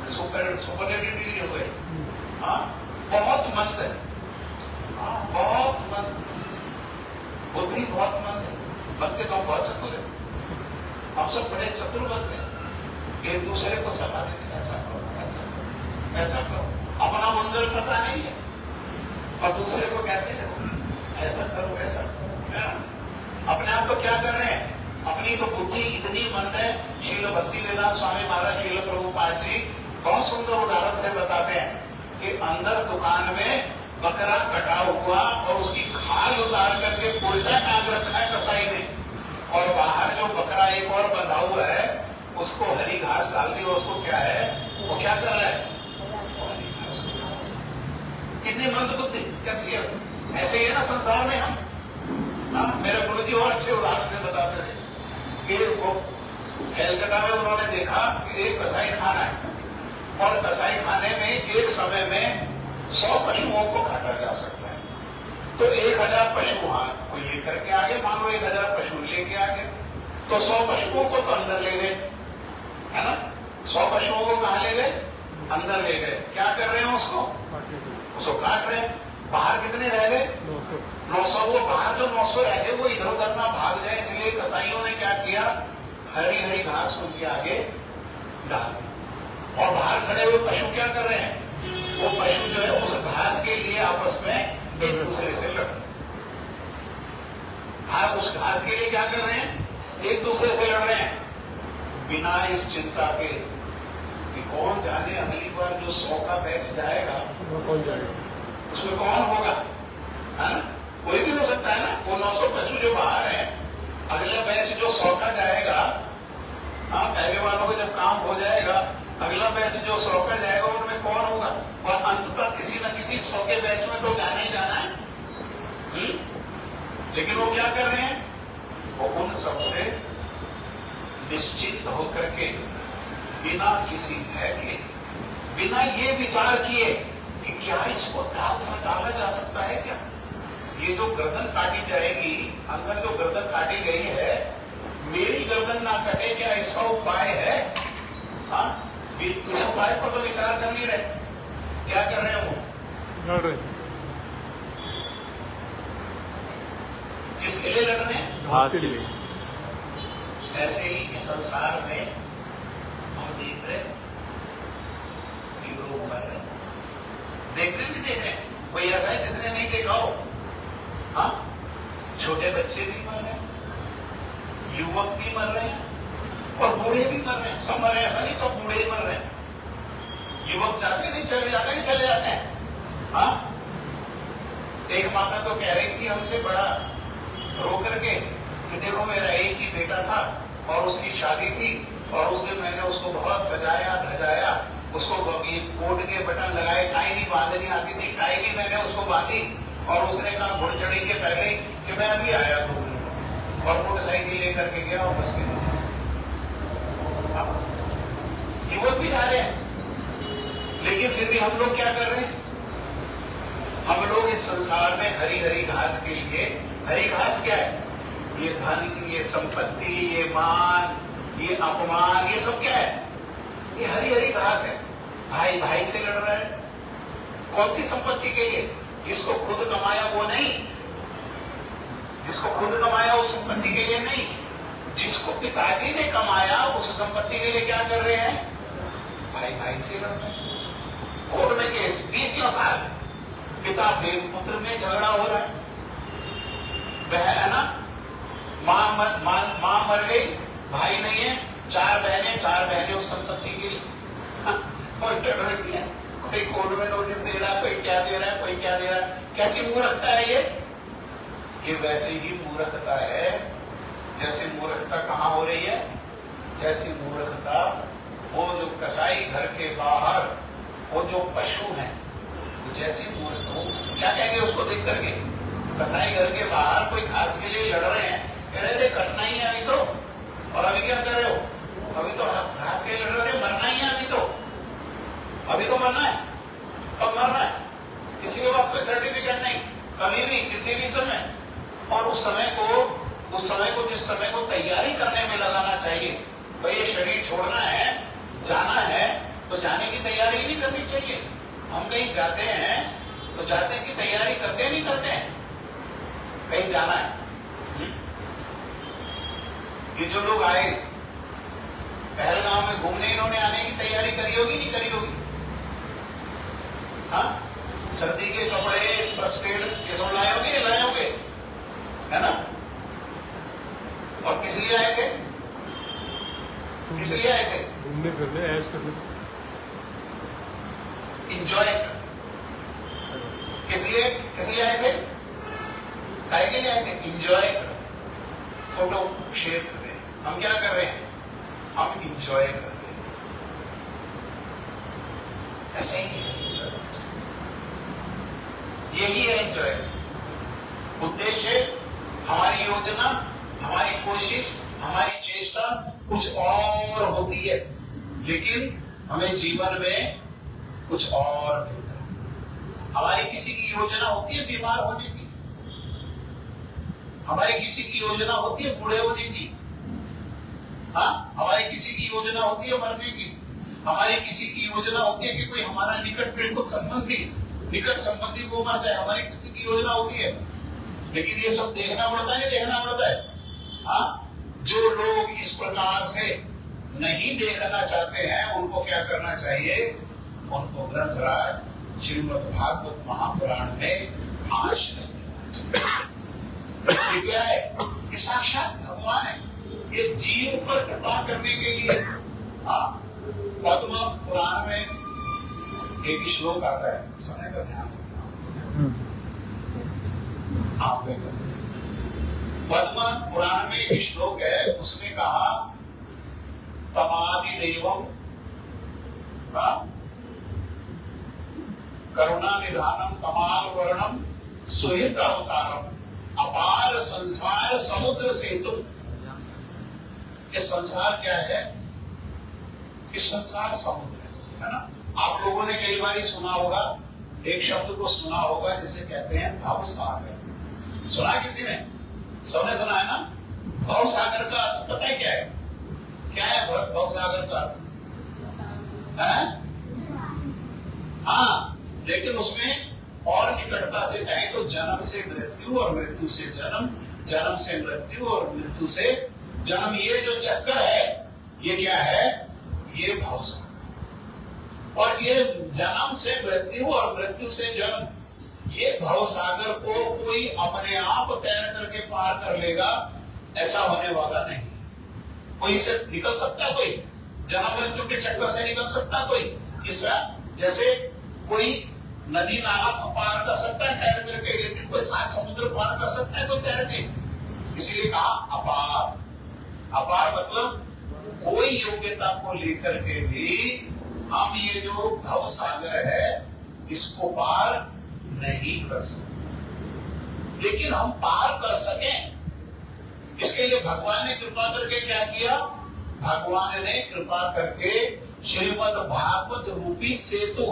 सुपरलेटिव हो गए, हाँ बहुत मंद है, हाँ बहुत मंद, बुद्धि बहुत मंद है, बनते तो हम बहुत चतुर है, हम सब बड़े चतुर बनते हैं, एक दूसरे को सलाह देते ऐसा करो ऐसा करो ऐसा करो, अपना मंगल पता नहीं है और दूसरे को कहते हैं ऐसा करो ऐसा करो, अपने आप तो क्या कर रहे हैं, अपनी तो बुद्धि इतनी मंद है। श्रील भक्ति वेदांत स्वामी महाराज श्रील प्रभुपाद जी बहुत सुंदर उदाहरण से बताते हैं कि अंदर दुकान में बकरा कटा हुआ और उसकी खाल उतार करके उल्टा टांग रखा है कसाई ने, और बाहर जो बकरा एक और बंधा हुआ है उसको हरी घास डाल दी, और उसको क्या है, वो क्या कर रहा है, हरी घास। कितनी मंद बुद्धि, कैसी है, ऐसे ही है ना संसार में हम। हाँ, मेरे गुरुजी और अच्छे उदाहरण से बताते थे कि वो कलकत्ता में उन्होंने देखा कि एक कसाई खाना है और कसाई खाने में एक समय में 100 पशुओं को काटा जा सकता है, तो 1000 पशु वहां कोई लेकर के आगे, मान लो 1000 पशु लेके आगे, तो 100 पशुओं को तो अंदर ले गए, है ना, 100 पशुओं को कहां ले गए, अंदर ले गए, क्या कर रहे हैं उसको काट रहे हैं, बाहर कितने रह गए, 900, वो बाहर जो 900 रह गए वो इधर उधर ना भाग जाए, इसलिए कसाईयों ने क्या किया, हरी हरी घास उनके आगे डाल दी, और बाहर खड़े हुए पशु क्या कर रहे हैं, वो पशु जो है उस घास के लिए आपस में एक दूसरे से लड़ रहे हैं, हाँ उस घास के लिए क्या कर रहे हैं, एक दूसरे से लड़ रहे हैं, बिना इस चिंता के कि कौन जाने अगली बार जो 100 का बैच जाएगा वो कौन जाएगा, उसमें कौन होगा, है ना, कोई भी हो सकता है ना, वो 900 पशु जो बाहर है, अगला बैच जो 100 का जाएगा, हाँ पहले वालों का जब काम हो जाएगा, अगला बैच जो 100 का जाएगा उनमें कौन होगा, और अंत तक किसी न किसी 100 के बैच में तो जाना ही जाना है। लेकिन वो क्या कर रहे हैं, वो उन सबसे निश्चिंत होकर के, बिना किसी भय के, बिना ये विचार किए कि क्या इसको डाला जा सकता है, क्या ये जो गर्दन काटी जाएगी, अंदर जो गर्दन काटी गई है, मेरी गर्दन ना कटे, क्या इसका उपाय है, हाँ इस उपाय पर तो विचार कर नहीं रहे, क्या कर रहे हैं वो, लड़ रहे, किसके लिए लड़ रहे हैं, घास के लिए। ऐसे ही इस संसार में हम देख रहे कि लोग मर रहे, देख रहे नहीं देख रहे, कोई ऐसा है जिसने नहीं देखा हो, हाँ छोटे बच्चे भी मर रहे हैं, युवक भी मर रहे हैं और बूढ़े भी मर रहे हैं, सब मर रहे हैं, ऐसा नहीं सब बूढ़े ही मर रहे हैं, युवक जाते नहीं चले जाते नहीं चले जाते हैं, हाँ एक माता तो कह रही थी हमसे बड़ा रो करके कि देखो मेरा एक ही बेटा था और उसकी शादी थी, और उस दिन मैंने उसको बहुत सजाया धजाया, उसको कोट के बटन लगाए, टाई नहीं बांधनी आती थी, टाई भी मैंने उसको बांधी, और उसने कहा घुड़ चढ़ी के पहले कि मैं अभी आया घूमने, और मोटरसाइकिल लेकर के गया और बस के नीचे। युवक भी जा रहे हैं, लेकिन फिर भी हम लोग क्या कर रहे हैं, हम लोग इस संसार में हरी हरी घास के लिए, हरी घास क्या है, ये धन, ये संपत्ति, ये मान, ये अपमान, ये सब क्या है, ये हरी हरी घास है, भाई भाई से लड़ रहा है, कौन सी संपत्ति के लिए, जिसको खुद कमाया वो नहीं, जिसको खुद कमाया उस संपत्ति के लिए नहीं, जिसको पिताजी ने कमाया उस संपत्ति के लिए क्या कर रहे हैं, भाई भाई से लड़ रहे हैं, कोर्ट में केस 20 साल, पिता पुत्र में झगड़ा हो रहा है, बहन है ना, मां मर गई, भाई नहीं है, 4 बहनें उस संपत्ति के लिए और लड़ रही है, कोई कोर्ट में नोटिस दे रहा है, कोई क्या दे रहा है, कोई क्या दे रहा है, कैसी मूर्खता है ये वैसे ही मूर्खता है, जैसे मूर्खता कहाँ हो रही है, जैसी मूर्खता वो जो कसाई घर के बाहर वो जो पशु हैं, जैसी मूर्ख, क्या कहेंगे उसको देख करके, कसाई घर के बाहर कोई घास के लिए लड़ रहे हैं, कह रहे थे कटना ही है अभी तो, और अभी क्या कर रहे हो, अभी तो घास के लिए लड़ रहे, मरना ही है अभी तो मरना है, कोई सर्टिफिकेट नहीं, कभी भी किसी भी समय। और उस समय को जिस समय को तैयारी करने में लगाना चाहिए, भाई ये शरीर छोड़ना है, जाना है, तो जाने की तैयारी नहीं करनी चाहिए। हम कहीं जाते हैं तो जाने की तैयारी करते नहीं करते हैं, कहीं जाना है। ये जो लोग आए पहलगांव में घूमने, इन्होंने आने की तैयारी करी होगी नहीं करी होगी? हाँ, सर्दी के कपड़े, फर्स्ट एड ये सब लाए होंगे, नहीं लाए होंगे, है ना? और किस लिए आए थे? किस लिए आए थे? घूमने फिरने, ऐश करने, इंजॉय। किस लिए आए थे? काय के लिए आए थे? इंजॉय। फोटो शेयर कर रहे हैं, हम क्या कर रहे हैं? हम इंजॉय कर रहे हैं। ऐसे ही है, यही है इंजॉय। उद्देश्य, हमारी योजना, हमारी कोशिश, हमारी चेष्टा कुछ और होती है, लेकिन हमें जीवन में कुछ और मिलता है। हमारी किसी की योजना होती है बीमार होने की, हमारी किसी की योजना होती है बूढ़े होने की, हाँ, हमारी किसी की योजना होती है मरने की, हमारी किसी की योजना होती है कि कोई हमारा निकट संबंधी को मर जाए, हमारी किसी की योजना होती है। लेकिन ये सब देखना पड़ता है, देखना पड़ता है। हाँ, जो लोग इस प्रकार से नहीं देखना चाहते हैं, उनको क्या करना चाहिए? उनको ग्रंथराज श्रीमद् भागवत महापुराण में आश्रय लेना चाहिए। ये क्या है? ये साक्षात भगवान है, ये जीव पर कृपा करने के लिए। हाँ, पद्म पुराण में एक श्लोक आता है, समय का ध्यान रखना। आप पद्म पुराण में एक श्लोक है, उसने कहा तमादि देवम करुणा निधानम तमाल वर्णम सुहित अवतारम अपार संसार समुद्र सेतु। ये संसार क्या है? इस संसार समुद्र है ना। आप लोगों ने कई बार सुना होगा, एक शब्द को सुना होगा जिसे कहते हैं भव सागर। सुना किसी ने? सबने सुना है ना? भव सागर का पता है क्या है? क्या है भव सागर का? हाँ, लेकिन उसमें और निकटता से कहें तो जन्म से मृत्यु और मृत्यु से जन्म, जन्म से मृत्यु और मृत्यु से जन्म, ये जो चक्कर है, ये क्या है? ये भव सागर। और ये जन्म से मृत्यु और मृत्यु से जन्म, ये भव सागर को कोई अपने आप तैर करके पार कर लेगा, ऐसा होने वाला नहीं। कोई से निकल सकता, कोई जन्म मृत्यु के चक्कर से निकल सकता कोई? इस जैसे कोई नदी नाला पार कर सकता है तैर करके, लेकिन कोई सात समुद्र पार कर सकता है कोई तैर के? इसीलिए कहा अपार। अपार मतलब कोई योग्यता को लेकर के भी हम ये जो भव सागर है इसको पार नहीं कर सकते, लेकिन हम पार कर सकें इसके लिए भगवान ने कृपा करके क्या किया? भगवान ने कृपा करके श्रीमद् भागवत रूपी सेतु,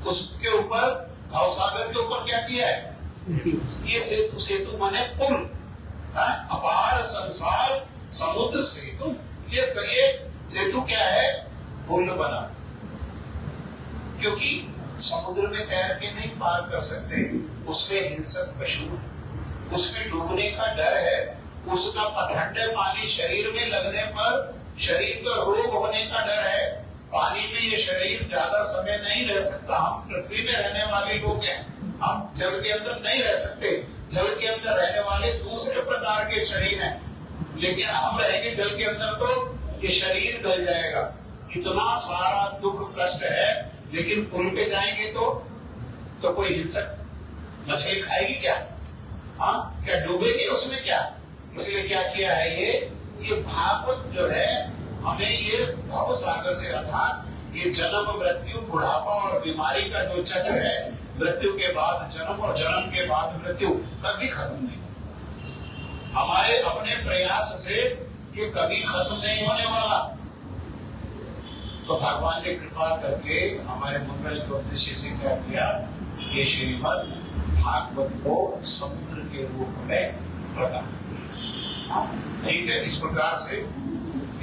उसके ऊपर भव सागर के ऊपर क्या किया है? ये सेतु माने पुल, अपार संसार समुद्र सेतु। ये सेतु क्या है? पुल बना, क्योंकि समुद्र में तैर के नहीं पार कर सकते, उसमें हिंसक पशु है, उसमें डूबने का डर है, उसका ठंडे पानी शरीर में लगने पर शरीर का रोग होने का डर है, पानी में ये शरीर ज्यादा समय नहीं रह सकता। हम पृथ्वी में रहने वाले लोग हैं, हम जल के अंदर नहीं रह सकते, जल के अंदर रहने वाले दूसरे प्रकार के शरीर हैं, लेकिन हम रहेंगे जल के अंदर तो ये शरीर गल जाएगा। इतना सारा दुख कष्ट है, लेकिन पुल पे जाएंगे तो कोई हिंसक मछली खाएगी क्या? हाँ, क्या डूबेगी उसमें क्या? इसलिए क्या किया है? ये भागवत जो है हमें ये भव सागर से, अर्थात ये जन्म मृत्यु बुढ़ापा और बीमारी का जो चक्र है, मृत्यु के बाद जन्म और जन्म के बाद मृत्यु, कभी खत्म नहीं। हमारे अपने प्रयास से ये कभी खत्म नहीं होने वाला। तो भगवान ने कृपा करके हमारे मंगल के उद्देश्य से क्या किया? ये श्रीमद् भागवत को समुद्र के रूप में प्रदान किया। ठीक है, इस प्रकार से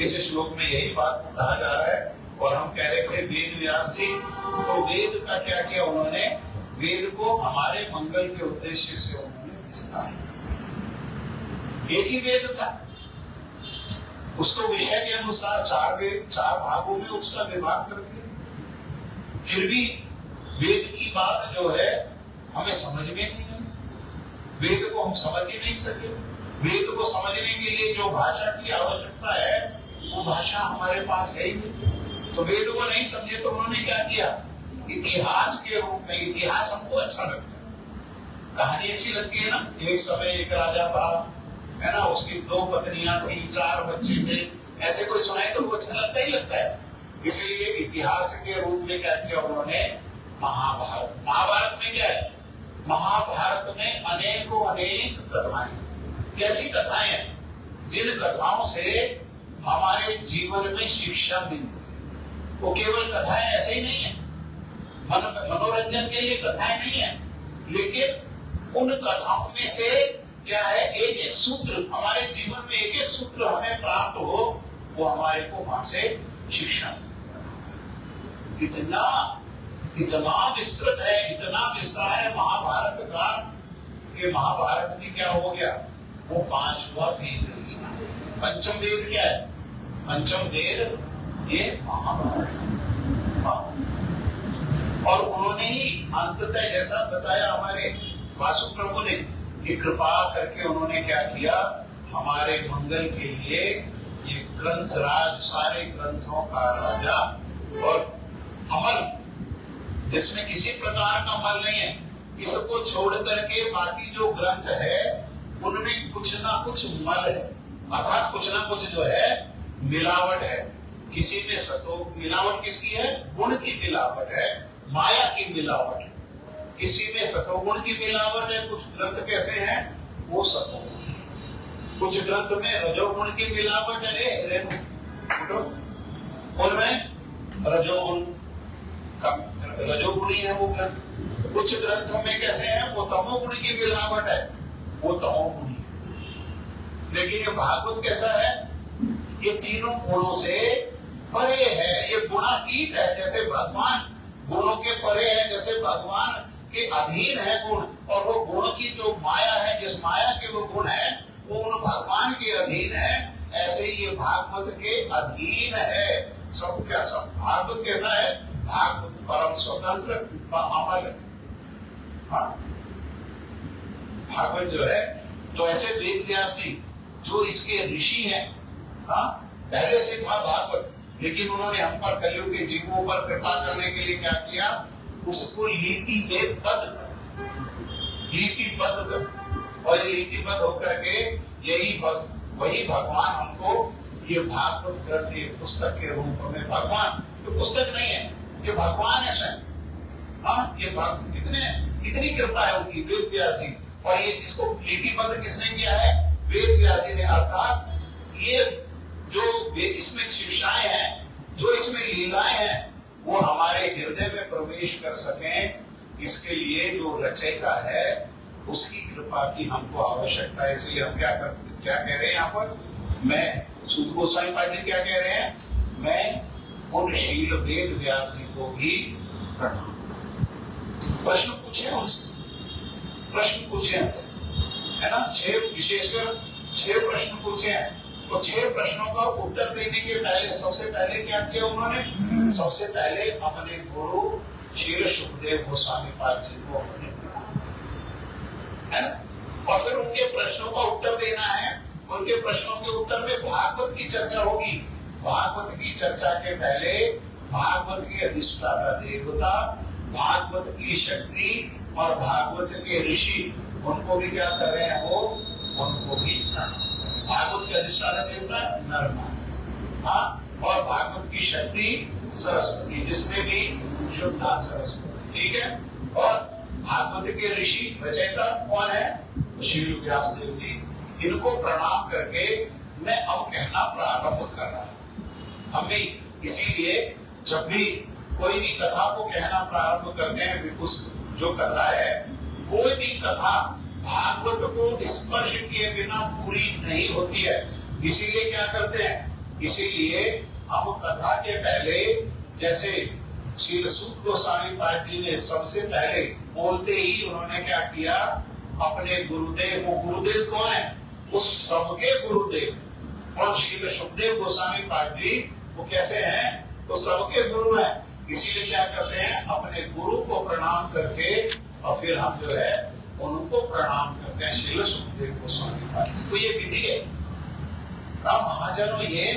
इस श्लोक में यही बात कहा जा रहा है। और हम कह रहे थे वेद व्यास जी, तो वेद का क्या किया उन्होंने, वेद को हमारे मंगल के उद्देश्य से उन्होंने विस्तार, एक ही वेद था, उसको विषय के अनुसार चार भागों में उसका विभाग कर दिया। फिर भी वेद की बात जो है हमें समझ में नहीं आई, वेद को हम समझ ही नहीं सके। वेद को समझने के लिए जो भाषा की आवश्यकता है वो भाषा हमारे पास है ही नहीं। तो वेद को नहीं समझे तो उन्होंने क्या किया, इतिहास के रूप में, इतिहास हमको अच्छा लगता है, कहानी अच्छी लगती है ना। एक समय एक राजा था, है ना, उसकी 2 पत्नियां थी, 4 बच्चे थे, ऐसे कोई सुनाए तो वो अच्छा लगता ही लगता है। इसलिए इतिहास के रूप में क्या किया उन्होंने, महाभारत। महाभारत में क्या है, महाभारत में अनेकों अनेक कथाएं, कैसी कथाएं हैं जिन कथाओं से हमारे जीवन में शिक्षा मिलती है। वो केवल कथाएं ऐसे ही नहीं है, मनोरंजन के लिए कथाएं नहीं है, लेकिन उन कथाओं में से क्या है, एक एक सूत्र, हमारे जीवन में एक एक सूत्र हमें प्राप्त हो, वो हमारे को वहां से शिक्षा। इतना इतना विस्तृत है, इतना विस्तार है महाभारत का कि महाभारत में क्या हो गया, वो 5वां वेद है। पंचम वेद क्या है, पंचम वेद ये महाभारत। और उन्होंने ही अंततः जैसा बताया हमारे वासु प्रभु ने कि कृपा करके उन्होंने क्या किया, हमारे मंगल के लिए ये ग्रंथ राज, सारे ग्रंथों का राजा और अमल, जिसमें किसी प्रकार का मल नहीं है, इसको छोड़ करके बाकी जो ग्रंथ है उनमें कुछ ना कुछ मल है, अर्थात कुछ ना कुछ जो है मिलावट है। किसी में सतो मिलावट किसकी है, गुण की मिलावट है, माया की मिलावट है। किसी में सतोगुण की मिलावट है, कुछ ग्रंथ कैसे हैं वो सतोगुण, कुछ ग्रंथ में रजोगुण की मिलावट है, उनमें रजोगुण रजोगुणी है वो ग्रंथ। कुछ ग्रंथों में कैसे है, वो तमोगुण की मिलावट है, वो तमोगुणी है। लेकिन ये भागवत कैसा है, ये तीनों गुणों से परे है, ये गुणातीत है। जैसे भगवान गुणों के परे है, जैसे भगवान के अधीन है गुण, और वो गुण की जो माया है, जिस माया के वो गुण है वो उन भगवान के अधीन है, ऐसे ही ये भागवत के अधीन है। सब क्या सब भागवत कैसा है, भागवत परम स्वतंत्र अमल है। भागवत जो है, तो ऐसे वेद व्यास जी जो इसके ऋषि हैं, पहले से था भागवत, लेकिन उन्होंने हम पर, कलयुग के जीवों पर कृपा करने के लिए क्या किया, उसको लिपिबद्ध कर, और लिपिबद्ध होकर के यही बस वही भगवान हमको ये भागवत ग्रंथ, ये पुस्तक के रूप में, भगवान ये पुस्तक नहीं है, ये भगवान है स्वयं। ये इतनी कृपा है उनकी, वेद व्यास जी। और ये इसको लिपिबद्ध किसने किया है, वेद व्यास जी ने। अर्थात ये जो इसमें शिक्षाएं हैं, जो इसमें लीलाएं हैं, वो हमारे हृदय में प्रवेश कर सकें, इसके लिए जो रचयिता है उसकी कृपा की हमको आवश्यकता है। इसलिए हम क्या कह रहे हैं यहाँ पर, मैं सूत गोस्वामी पाद क्या कह रहे हैं, मैं उन शील वेद व्यास जी को भी प्रणाम। प्रश्न पूछे उनसे, प्रश्न पूछे उनसे, है ना, 6 विशेषकर 6 प्रश्न पूछे हैं। तो 6 प्रश्नों का उत्तर देने के पहले सबसे पहले क्या किया उन्होंने, सबसे पहले अपने गुरु श्री सुखदेव गोस्वामी पाद जी को अपने, है ना, और फिर उनके प्रश्नों का उत्तर देना है। उनके प्रश्नों के उत्तर में भागवत की चर्चा होगी। भागवत की चर्चा के पहले भागवत की अधिष्ठाता देवता, भागवत की शक्ति और भागवत के ऋषि, उनको भी क्या कर रहे हैं, वो उनको भी भागवत के अधिष्ठाता देवता नरमा, और भागवत की शक्ति सरस्वती, जिसमें भी शुद्धा सरस्वती, ठीक है। और भागवत के ऋषि रचयिता कौन है, श्री व्यास देव जी। इनको प्रणाम करके मैं अब कहना प्रारंभ कर रहा हूं। हम भी इसीलिए जब भी कोई भी कथा को कहना प्रारंभ करते हैं, उस जो कथा है, कोई भी कथा भागवत को स्पर्श किए बिना पूरी नहीं होती है। इसीलिए क्या करते हैं, इसीलिए हम कथा के पहले, जैसे श्री सूत गोस्वामी पाद जी ने सबसे पहले बोलते ही उन्होंने क्या किया, अपने गुरुदेव, वो गुरुदेव कौन है, उस सबके गुरुदेव, और श्री सुखदेव गोस्वामी पाद जी वो कैसे हैं, वो सबके गुरु हैं। इसीलिए क्या करते हैं, अपने गुरु को प्रणाम करके और फिर हम जो है उनको प्रणाम करते हैं, श्री सुखदेव गोस्वामी पाद जी। तो ये विधि है महाजनों, ये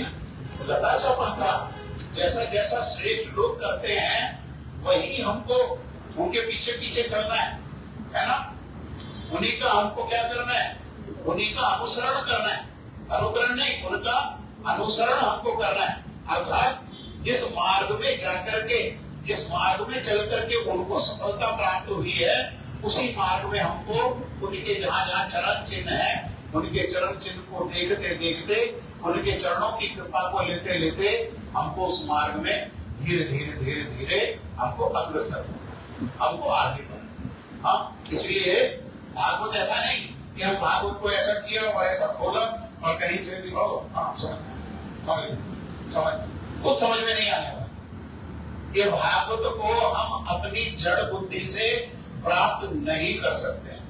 लता सा पंथा, जैसा जैसा श्रेष्ठ लोग करते हैं वही हमको उनके पीछे पीछे चलना है ना। उन्हीं का हमको क्या करना है, उन्हीं का अनुसरण करना है, अनुकरण नहीं, उनका अनुसरण हमको करना है। अर्थात जिस मार्ग में जाकर के, जिस मार्ग में चल करके उनको सफलता प्राप्त हुई है, उसी मार्ग में हमको उनके जहाँ जहाँ चरण चिन्ह है, उनके चरण चिन्ह को देखते देखते, उनके चरणों की कृपा को लेते लेते हमको उस मार्ग में धीरे धीरे धीरे धीरे हमको अग्रसर, हमको आगे बढ़ना। हाँ, इसलिए भागवत ऐसा नहीं कि हम भागवत को ऐसा किया और ऐसा खोला और कहीं से भी हो, हाँ समझ कुछ समझ में नहीं आने वाला। ये भागवत को हम अपनी जड़ बुद्धि से प्राप्त नहीं कर सकते हैं,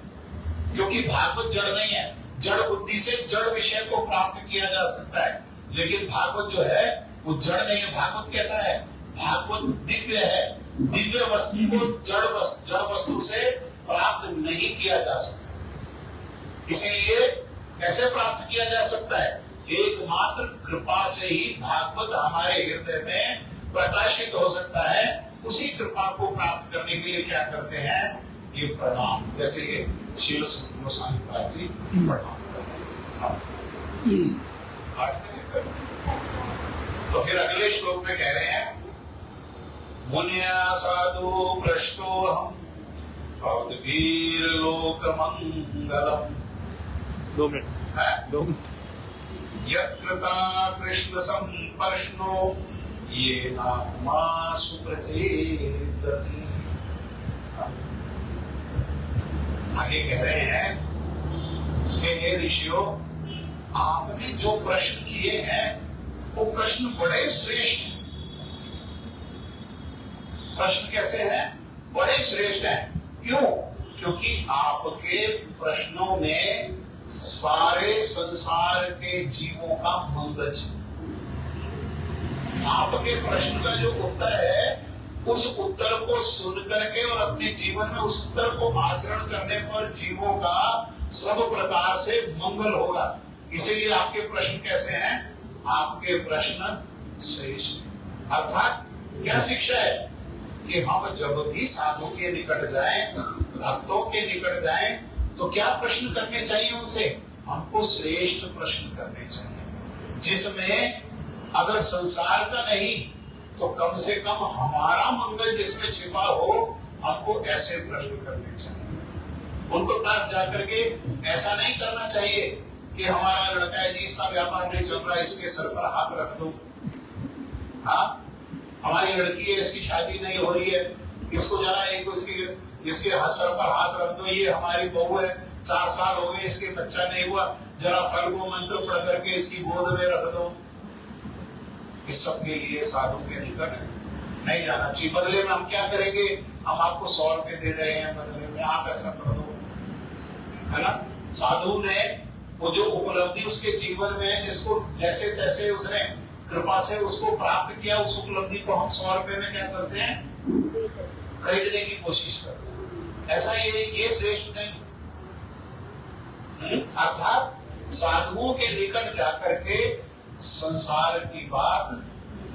क्योंकि भागवत जड़ नहीं है। जड़ बुद्धि से जड़ विषय को प्राप्त किया जा सकता है, लेकिन भागवत जो है वो जड़ नहीं है। भागवत कैसा है, भागवत दिव्य है। दिव्य वस्तु को जड़ वस्तु से प्राप्त नहीं किया जा सकता। इसीलिए कैसे प्राप्त किया जा सकता है, एकमात्र कृपा से ही भागवत हमारे हृदय में प्रकाशित हो सकता है। उसी कृपा को प्राप्त करने के लिए क्या करते हैं, ये प्रणाम, जैसे ये श्री गोस्वामी पाद जी प्रणाम करते हैं। तो फिर अगले श्लोक में कह रहे हैं, मुनिया साधु पृष्ठो हम वीर लोक मंगलम। 2 मिनट यत्कृता कृष्ण संपर्ष्णो ये नात्मा सुप्रसिद्धति। आगे कह रहे हैं कि हे ऋषियों, आपने जो प्रश्न किए हैं वो प्रश्न बड़े श्रेष्ठ हैं। प्रश्न कैसे हैं, बड़े श्रेष्ठ हैं। क्यों, क्योंकि आपके प्रश्नों में सारे संसार के जीवों का मंगल है। आपके प्रश्न का जो उत्तर है, उस उत्तर को सुन करके और अपने जीवन में उस उत्तर को आचरण करने पर जीवों का सब प्रकार से मंगल होगा। इसीलिए आपके प्रश्न कैसे हैं, आपके प्रश्न श्रेष्ठ। अर्थात क्या शिक्षा है कि हम जब भी साधु के निकट जाएं, भक्तों के निकट जाएं, तो क्या प्रश्न करने चाहिए उनसे, हमको श्रेष्ठ प्रश्न करने चाहिए, जिसमें अगर संसार का नहीं तो कम से कम हमारा मंगल जिसमें छिपा हो, हमको ऐसे प्रश्न करने चाहिए। उनको पास जाकर के ऐसा नहीं करना चाहिए कि हमारा लड़का है जी, इसका व्यापार नहीं चल रहा, इसके सर पर हाथ रख दो। हाँ, हमारी लड़की है, इसकी शादी नहीं हो रही है, इसको जरा एक इसके सर पर हाथ रख दो। ये हमारी बहू है, 4 साल हो गए, इसके बच्चा नहीं हुआ, जरा फल्गु मंत्र पढ़ करके इसकी गोद में रख दो। इस सब के लिए साधु के निकट नहीं जाना चाहिए। बदले में हम क्या करेंगे, हम आपको 100 रुपए दे रहे हैं, बदले में आप ऐसा कर दो, है ना। साधु ने वो जो उपलब्धि उसके जीवन में, जिसको जैसे तैसे उसने कृपा से उसको प्राप्त किया, उस उपलब्धि को हम 100 रुपए में क्या करते हैं, खरीदने की कोशिश करते हैं। ऐसा ये श्रेष्ठ नहीं। अर्थात साधुओं के निकट जाकर के संसार की बात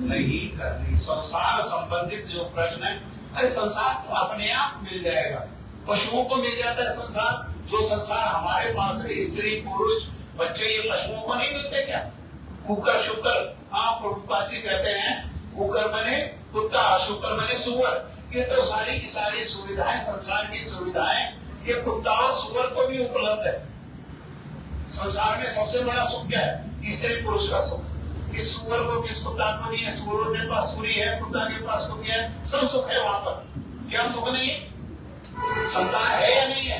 नहीं करनी। संसार संबंधित जो प्रश्न है, अरे संसार तो अपने आप मिल जाएगा, पशुओं को मिल जाता है संसार। जो संसार हमारे पास है, स्त्री पुरुष बच्चे, ये पशुओं को नहीं मिलते क्या। कुकर शुकर, आप प्रभुपाद जी कहते हैं कुकर बने कुत्ता, शुकर बने सुअर। ये तो सारी की सारी सुविधाएं, संसार की सुविधाएं, ये कुत्ता और सुअर को भी उपलब्ध है। संसार में सबसे बड़ा सुख क्या है, स्त्री पुरुष का सुख। किस सुअर को किस कुत्ता को नहीं है, सुअर के पास सूरी है, कुत्ता के पास कुत्ती है, सब सुख है वहां पर। क्या सुख नहीं है? संतान है या नहीं है?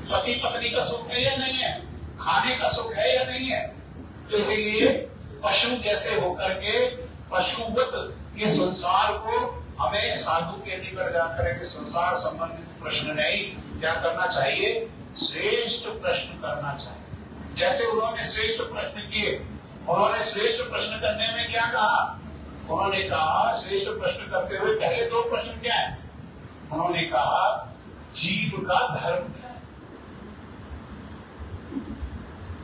पति पत्नी का सुख है या नहीं है? खाने का सुख है या नहीं है? तो इसीलिए पशु जैसे होकर के पशुवत ये संसार को हमें साधु के निकट जाकर के संसार संबंधित प्रश्न नहीं, क्या करना चाहिए? श्रेष्ठ प्रश्न करना चाहिए। जैसे उन्होंने श्रेष्ठ प्रश्न किए, उन्होंने श्रेष्ठ प्रश्न करने में क्या कहा? उन्होंने कहा श्रेष्ठ प्रश्न करते हुए पहले दो प्रश्न क्या है? उन्होंने कहा जीव का धर्म क्या है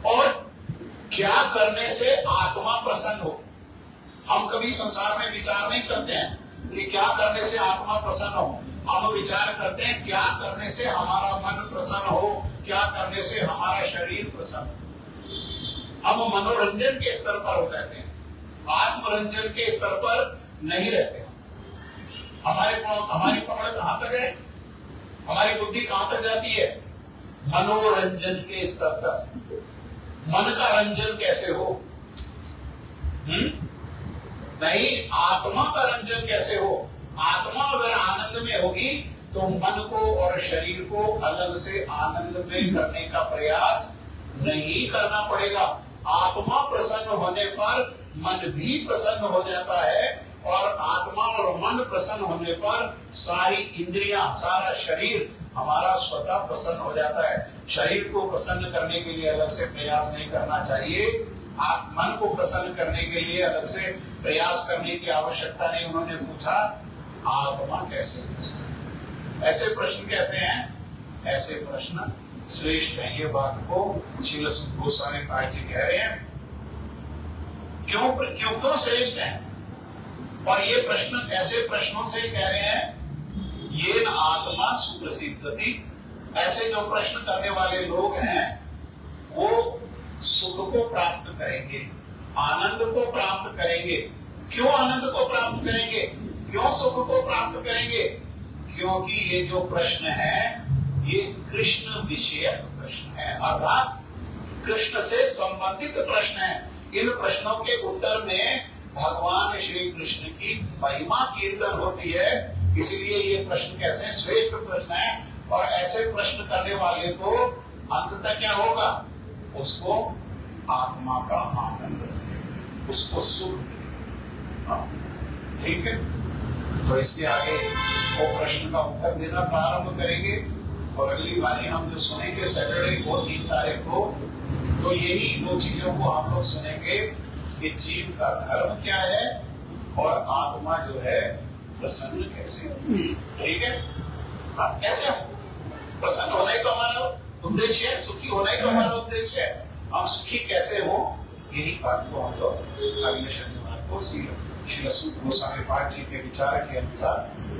और क्या करने से आत्मा प्रसन्न हो। हम कभी संसार में विचार नहीं करते हैं कि क्या करने से आत्मा प्रसन्न हो, हम विचार करते हैं क्या करने से हमारा मन प्रसन्न हो, क्या करने से हमारा शरीर प्रसन्न हो। हम मनोरंजन के स्तर पर हो जाते हैं, आत्मरंजन के स्तर पर नहीं रहते। हमारी पकड़ कहां तक है? हमारी बुद्धि कहां तक जाती है? मनोरंजन के स्तर तक। मन का रंजन कैसे हो? नहीं, आत्मा का रंजन कैसे हो? आत्मा अगर आनंद में होगी तो मन को और शरीर को अलग से आनंद में करने का प्रयास नहीं करना पड़ेगा। आत्मा प्रसन्न होने पर मन भी प्रसन्न हो जाता है और आत्मा और मन प्रसन्न होने पर सारी इंद्रियां, सारा शरीर हमारा स्वतः प्रसन्न हो जाता है। शरीर को प्रसन्न करने के लिए अलग से प्रयास नहीं करना चाहिए, आप मन को प्रसन्न करने के लिए अलग से प्रयास करने की आवश्यकता नहीं। उन्होंने पूछा आत्मा कैसे प्रसन्न? ऐसे प्रश्न कैसे हैं? ऐसे प्रश्न श्रेष्ठ है। ये बात को श्रील सुख गोस्वामी पाद जी कह रहे हैं। क्यों श्रेष्ठ है? और ये प्रश्न ऐसे प्रश्नों से कह रहे हैं ये न आत्मा सुप्रसिद्धति। ऐसे जो प्रश्न करने वाले लोग हैं वो सुख को प्राप्त करेंगे, आनंद को प्राप्त करेंगे। क्यों आनंद को प्राप्त करेंगे? क्यों सुख को प्राप्त करेंगे? क्योंकि ये जो प्रश्न है ये कृष्ण विषयक प्रश्न है, अर्थात कृष्ण से संबंधित प्रश्न है। इन प्रश्नों के उत्तर में भगवान श्री कृष्ण की महिमा कीर्तन होती है। इसलिए ये प्रश्न कैसे श्रेष्ठ प्रश्न है। और ऐसे प्रश्न करने वाले को अंततः क्या होगा? उसको आत्मा का आनंद, उसको सुख। ठीक है, तो इसके आगे वो प्रश्न का उत्तर देना प्रारंभ करेंगे और अगली बारी हम जो सुनेंगे सैटरडे को 3 तारीख को, तो यही दो चीजों को हम लोग सुनेंगे कि जीव का धर्म क्या है और आत्मा जो है प्रसन्न कैसे। ठीक है, कैसे प्रसन्न होना ही तो हमारा उद्देश्य है, सुखी होना ही तो हमारा उद्देश्य है। हम सुखी कैसे हो, यही बात को हम लोग अगले शनिवार को श्री सुख गोस्वामी पाद जी के विचार के अनुसार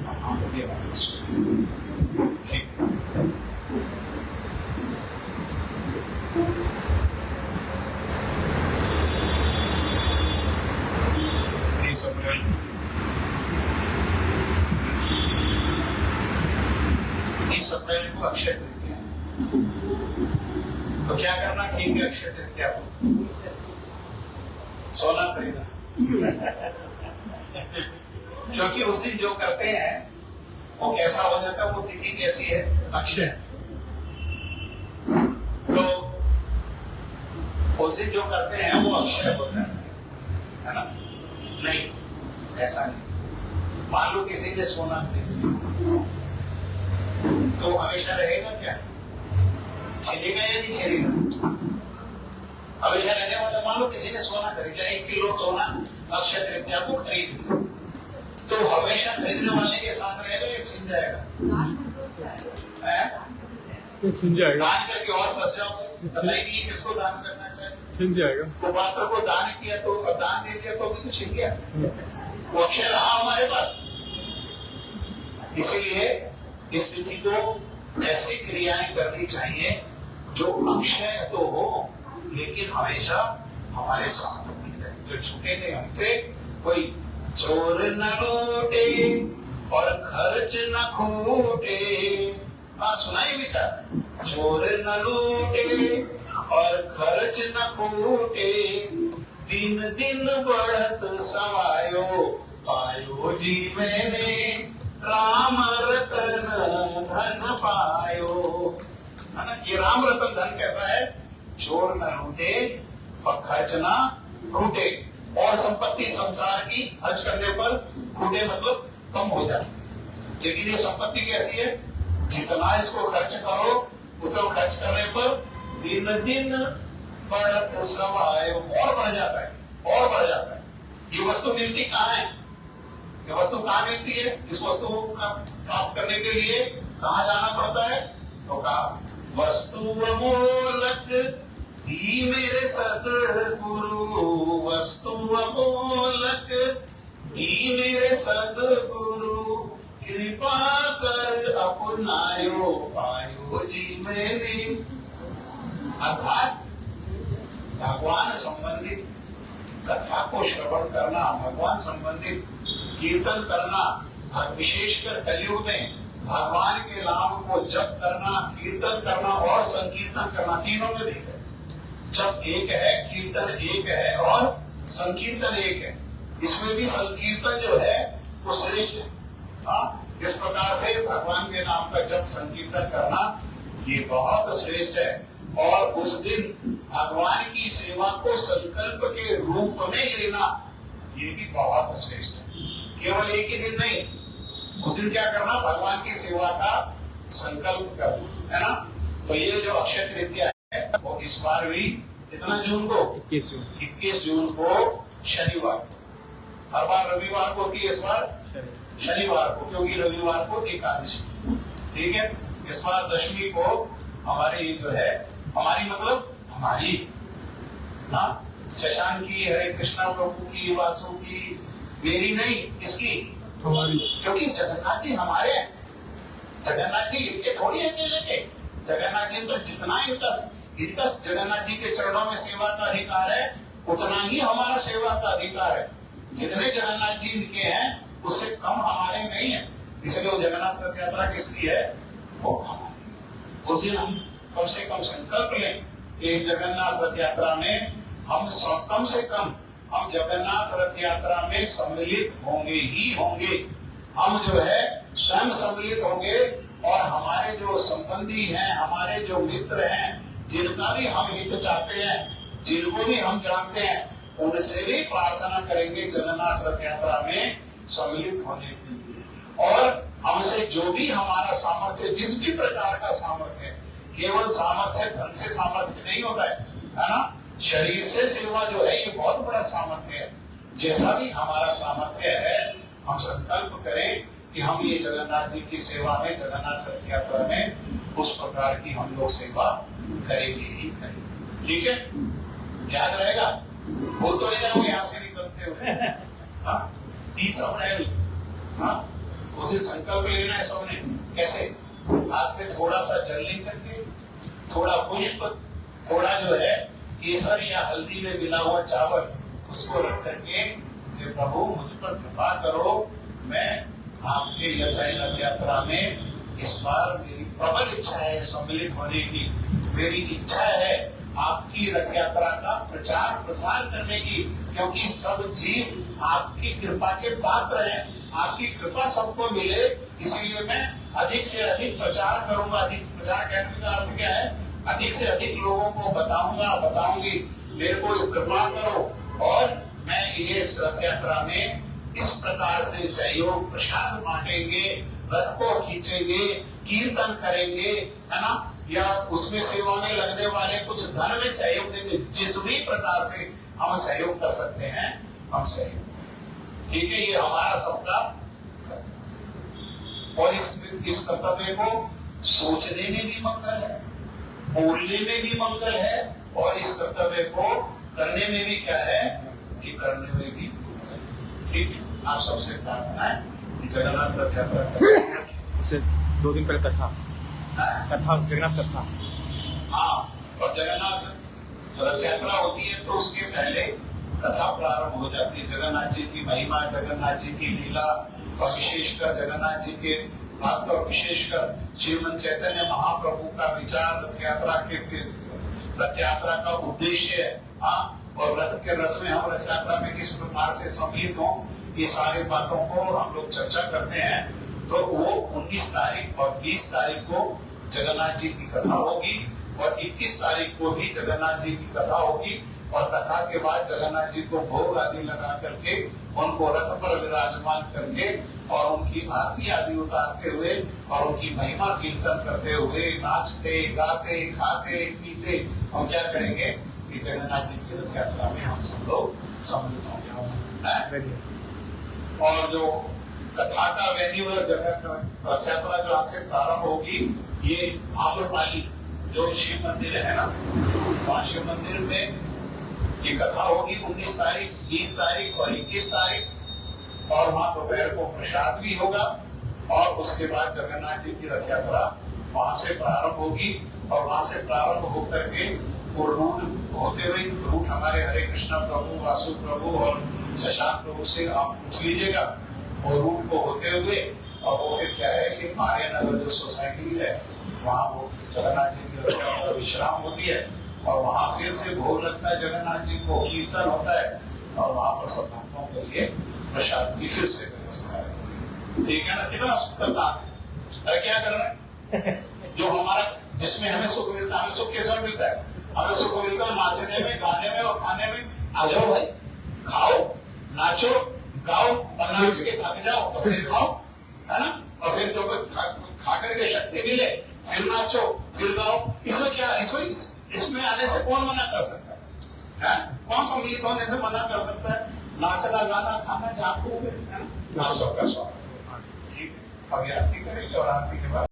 हम लोग ये बात सुनेंगे। ठीक है, इस अप्रैल को अक्षय तृतीया है, तो क्या करना ठीक है? अक्षय तृतीया को सोना खरीदना क्योंकि उस दिन जो करते हैं वो कैसा हो जाता है, वो तिथि कैसी है? अक्षय। तो उस दिन जो करते हैं वो अक्षय होता है ना? नहीं, ऐसा नहीं। मान लो किसी ने सोना खरीद तो हमेशा रहेगा क्या? छिलेगा या नहीं छिलेगा? हमेशा रहने वाला। मान लो किसी ने सोना खरीदा, 1 किलो सोना अक्षय तृतीया को खरीद, तो हमेशा खरीदने वाले के साथ रहेगा या छिन जाएगा? छिन जाएगा। दान करके और फंस जाओगे, पता ही नहीं किसको दान करना चाहिए, छिन जाएगा। तो पात्र को दान किया तो दान दे दिया तो भी तो छिन गया, वो अक्षय रहा हमारे पास। इसीलिए इस तिथि को ऐसी क्रियाएं करनी चाहिए जो अक्षय तो हो लेकिन हमेशा हमारे साथ भी रहे, जो छूटे नहीं हमसे। कोई चोर न लूटे और खर्च न खूटे। हाँ, सुनाई विचार। चोर न लूटे और खर्च न खूटे, दिन दिन बढ़त समायो, पायो जी मैंने राम रतन धन पायो। है ना, ये राम रतन धन कैसा है? चोर न लूटे और खर्च ना टूटे, और संपत्ति संसार की खर्च करने पर टूटे मतलब कम हो जाती। लेकिन ये संपत्ति कैसी है? जितना इसको खर्च करो उतना खर्च करने पर दिन दिन बढ़त समायो, और बढ़ जाता है, और बढ़ जाता है। ये वस्तु मिलती कहाँ है? ये वस्तु कहाँ मिलती है? इस वस्तु को प्राप्त करने के लिए कहाँ जाना पड़ता है? तो कहा वस्तु अमोलक दी मेरे सतगुरु, वस्तु अमोलक दी मेरे सतगुरु, कृपा कर अपनायो, पायो जी मैंने। अर्थात भगवान संबंधित कथा को श्रवण करना, भगवान संबंधित कीर्तन करना, विशेषकर कलयुग में भगवान के नाम को जप करना, कीर्तन करना और संकीर्तन करना, तीनों में भेद है। जप एक है, कीर्तन एक है और संकीर्तन एक है। इसमें भी संकीर्तन जो है वो श्रेष्ठ है। इस प्रकार से भगवान के नाम का जप संकीर्तन करना ये बहुत श्रेष्ठ है। और उस दिन भगवान की सेवा को संकल्प के रूप में लेना ये भी बहुत श्रेष्ठ है। केवल एक ही दिन नहीं, उस दिन क्या करना? भगवान की सेवा का संकल्प करना, है ना। तो ये जो अक्षय तृतीया है वो इस बार भी कितना जून को? 21 जून को शनिवार। हर बार रविवार को होती है, इस बार शनिवार को, क्योंकि रविवार को एकादशी। ठीक है, इस बार दशमी को हमारी जो है, हमारी मतलब हमारी ना, शशांक की, हरे कृष्णा प्रभु की, वासु की, मेरी नहीं, इसकी हमारी, क्योंकि जगन्नाथ जी हमारे हैं। जगन्नाथ जी इनके थोड़ी अकेले के। जगन्नाथ जी तो जितना इनका जगन्नाथ जी के चरणों में सेवा का अधिकार है उतना ही हमारा सेवा का अधिकार है। जितने जगन्नाथ जी इनके हैं उससे कम हमारे नहीं है। इसलिए वो जगन्नाथ रथ यात्रा किसकी है? वो हमारी। उस दिन हम कम से कम संकल्प लें कि इस जगन्नाथ रथ यात्रा में हम कम से कम हम जगन्नाथ रथ यात्रा में सम्मिलित होंगे ही होंगे। हम जो है स्वयं सम्मिलित होंगे और हमारे जो संबंधी हैं, हमारे जो मित्र हैं, जिनका भी हम हित चाहते हैं, जिनको भी हम जानते हैं, उनसे भी प्रार्थना करेंगे जगन्नाथ रथ यात्रा में सम्मिलित होने के लिए। और हमसे जो भी हमारा सामर्थ्य, जिस भी प्रकार का सामर्थ्य है, केवल सामर्थ्य धन से सामर्थ्य नहीं होता है ना। शरीर से सेवा जो है ये बहुत बड़ा सामर्थ्य है। जैसा भी हमारा सामर्थ्य है हम संकल्प करें कि हम ये जगन्नाथ जी की सेवा में, जगन्नाथ रथ यात्रा में उस प्रकार की हम लोग सेवा करेंगे ही करेंगे। ठीक है, याद रहेगा? बोल तो नहीं जाओगे यहाँ से निकलते हुए? 30 अप्रैल उसे संकल्प लेना है सबने। कैसे? हाथ में थोड़ा सा जल लेकर के, थोड़ा पुष्प, थोड़ा जो है केसर या हल्दी में मिला हुआ चावल, उसको रख करके प्रभु मुझ पर कृपा करो, मैं आपके रथ यात्रा में इस बार मेरी प्रबल इच्छा है सम्मिलित होने की। मेरी इच्छा है आपकी रथ यात्रा का प्रचार प्रसार करने की, क्योंकि सब जीव आपकी कृपा के पात्र हैं। आपकी कृपा सबको मिले, इसीलिए मैं अधिक से अधिक प्रचार करूंगा। अधिक प्रचार करने का अर्थ क्या है? अधिक से अधिक लोगों को बताऊंगा, बताऊंगी, मेरे को कृपा करो और मैं ये रथ यात्रा में इस प्रकार से सहयोग प्रसाद बांटेंगे, रथ को खींचेंगे, कीर्तन करेंगे, है ना, या उसमें सेवा में लगने वाले कुछ धन में सहयोग देंगे। जिस भी प्रकार से हम सहयोग कर सकते हैं हम सहयोग। ठीक है, ये हमारा सबका। और इस कर्तव्य को सोचने में भी मंगल है, बोलने में भी मंगल है, और इस कर्तव्य को करने में भी क्या है कि करने में भी। ठीक है, आप सबसे प्रार्थना है कि जगन्नाथ रथ यात्रा उससे 2 दिन पहले कथा जगन्नाथ कथा। हाँ, और जगन्नाथ रथ यात्रा होती है तो उसके पहले कथा प्रारंभ हो जाती है। जगन्नाथ जी की महिमा, जगन्नाथ जी की लीला, और विशेषकर जगन्नाथ जी के भक्त और विशेषकर श्रीमन चैतन्य महाप्रभु का विचार रथ यात्रा का उद्देश्य है। और रथ के रथ में हम रथ यात्रा में किस प्रकार से सम्मिलित हों, ये सारी बातों को हम लोग चर्चा करते हैं। तो वो 19 तारीख और 20 तारीख को जगन्नाथ जी की कथा होगी और 21 तारीख को भी जगन्नाथ जी की कथा होगी। और कथा के बाद जगन्नाथ जी को भोग आदि लगा करके उनको रथ पर विराजमान करके और उनकी आरती आदि उतारते हुए और उनकी महिमा कीर्तन करते हुए नाचते गाते खाते पीते हम क्या करेंगे कि जगन्नाथ जी की रथ यात्रा में हम सब लोग सम्मिलित होंगे। और जो कथा का वेन्यू है, जगह रथ यात्रा जो आज से प्रारंभ होगी, ये आम्रपाली जो शिव मंदिर है ना, वहाँ शिव मंदिर में ये कथा होगी 19 तारीख, 20 तारीख और 21 तारीख। और वहाँ दोपहर को प्रसाद भी होगा और उसके बाद जगन्नाथ जी की रथ यात्रा वहां से प्रारंभ होगी। और वहां से प्रारंभ होकर के वो रूट होते हुए, रूट हमारे हरे कृष्णा प्रभु, वासु प्रभु और शशांक प्रभु से आप पूछ लीजिएगा, वो रूट को होते हुए और वो फिर क्या है, ये आर्यनगर जो सोसाइटी है वहाँ वो जगन्नाथ जी की रथ यात्रा विश्राम होती है और वहां फिर से भोग लगता है, जगन्नाथ जी को कीर्तन होता है और वहां पर सब भक्तों के लिए प्रसाद की फिर से व्यवस्था है। ठीक है ना, कितना सुंदर बात है। क्या करना है जो हमारा, जिसमें हमें सुख मिलता है, हमें सुख कैसे मिलता है, हमें सुख मिलता है नाचने में, गाने में और खाने में। आ जाओ भाई, खाओ नाचो गाओ और नाच के थक जाओ तो फिर खाओ, है ना, और फिर जो खा करके शक्ति मिले फिर नाचो फिर गाओ। इसमें क्या, इसमें आने से कौन मना कर सकता है? कौन सम्मिलित होने से मना कर सकता है? नाचना गाना खाना जाको, है ना। आप सबका स्वागत है। ठीक है, अब आरती करेंगे और आरती के बाद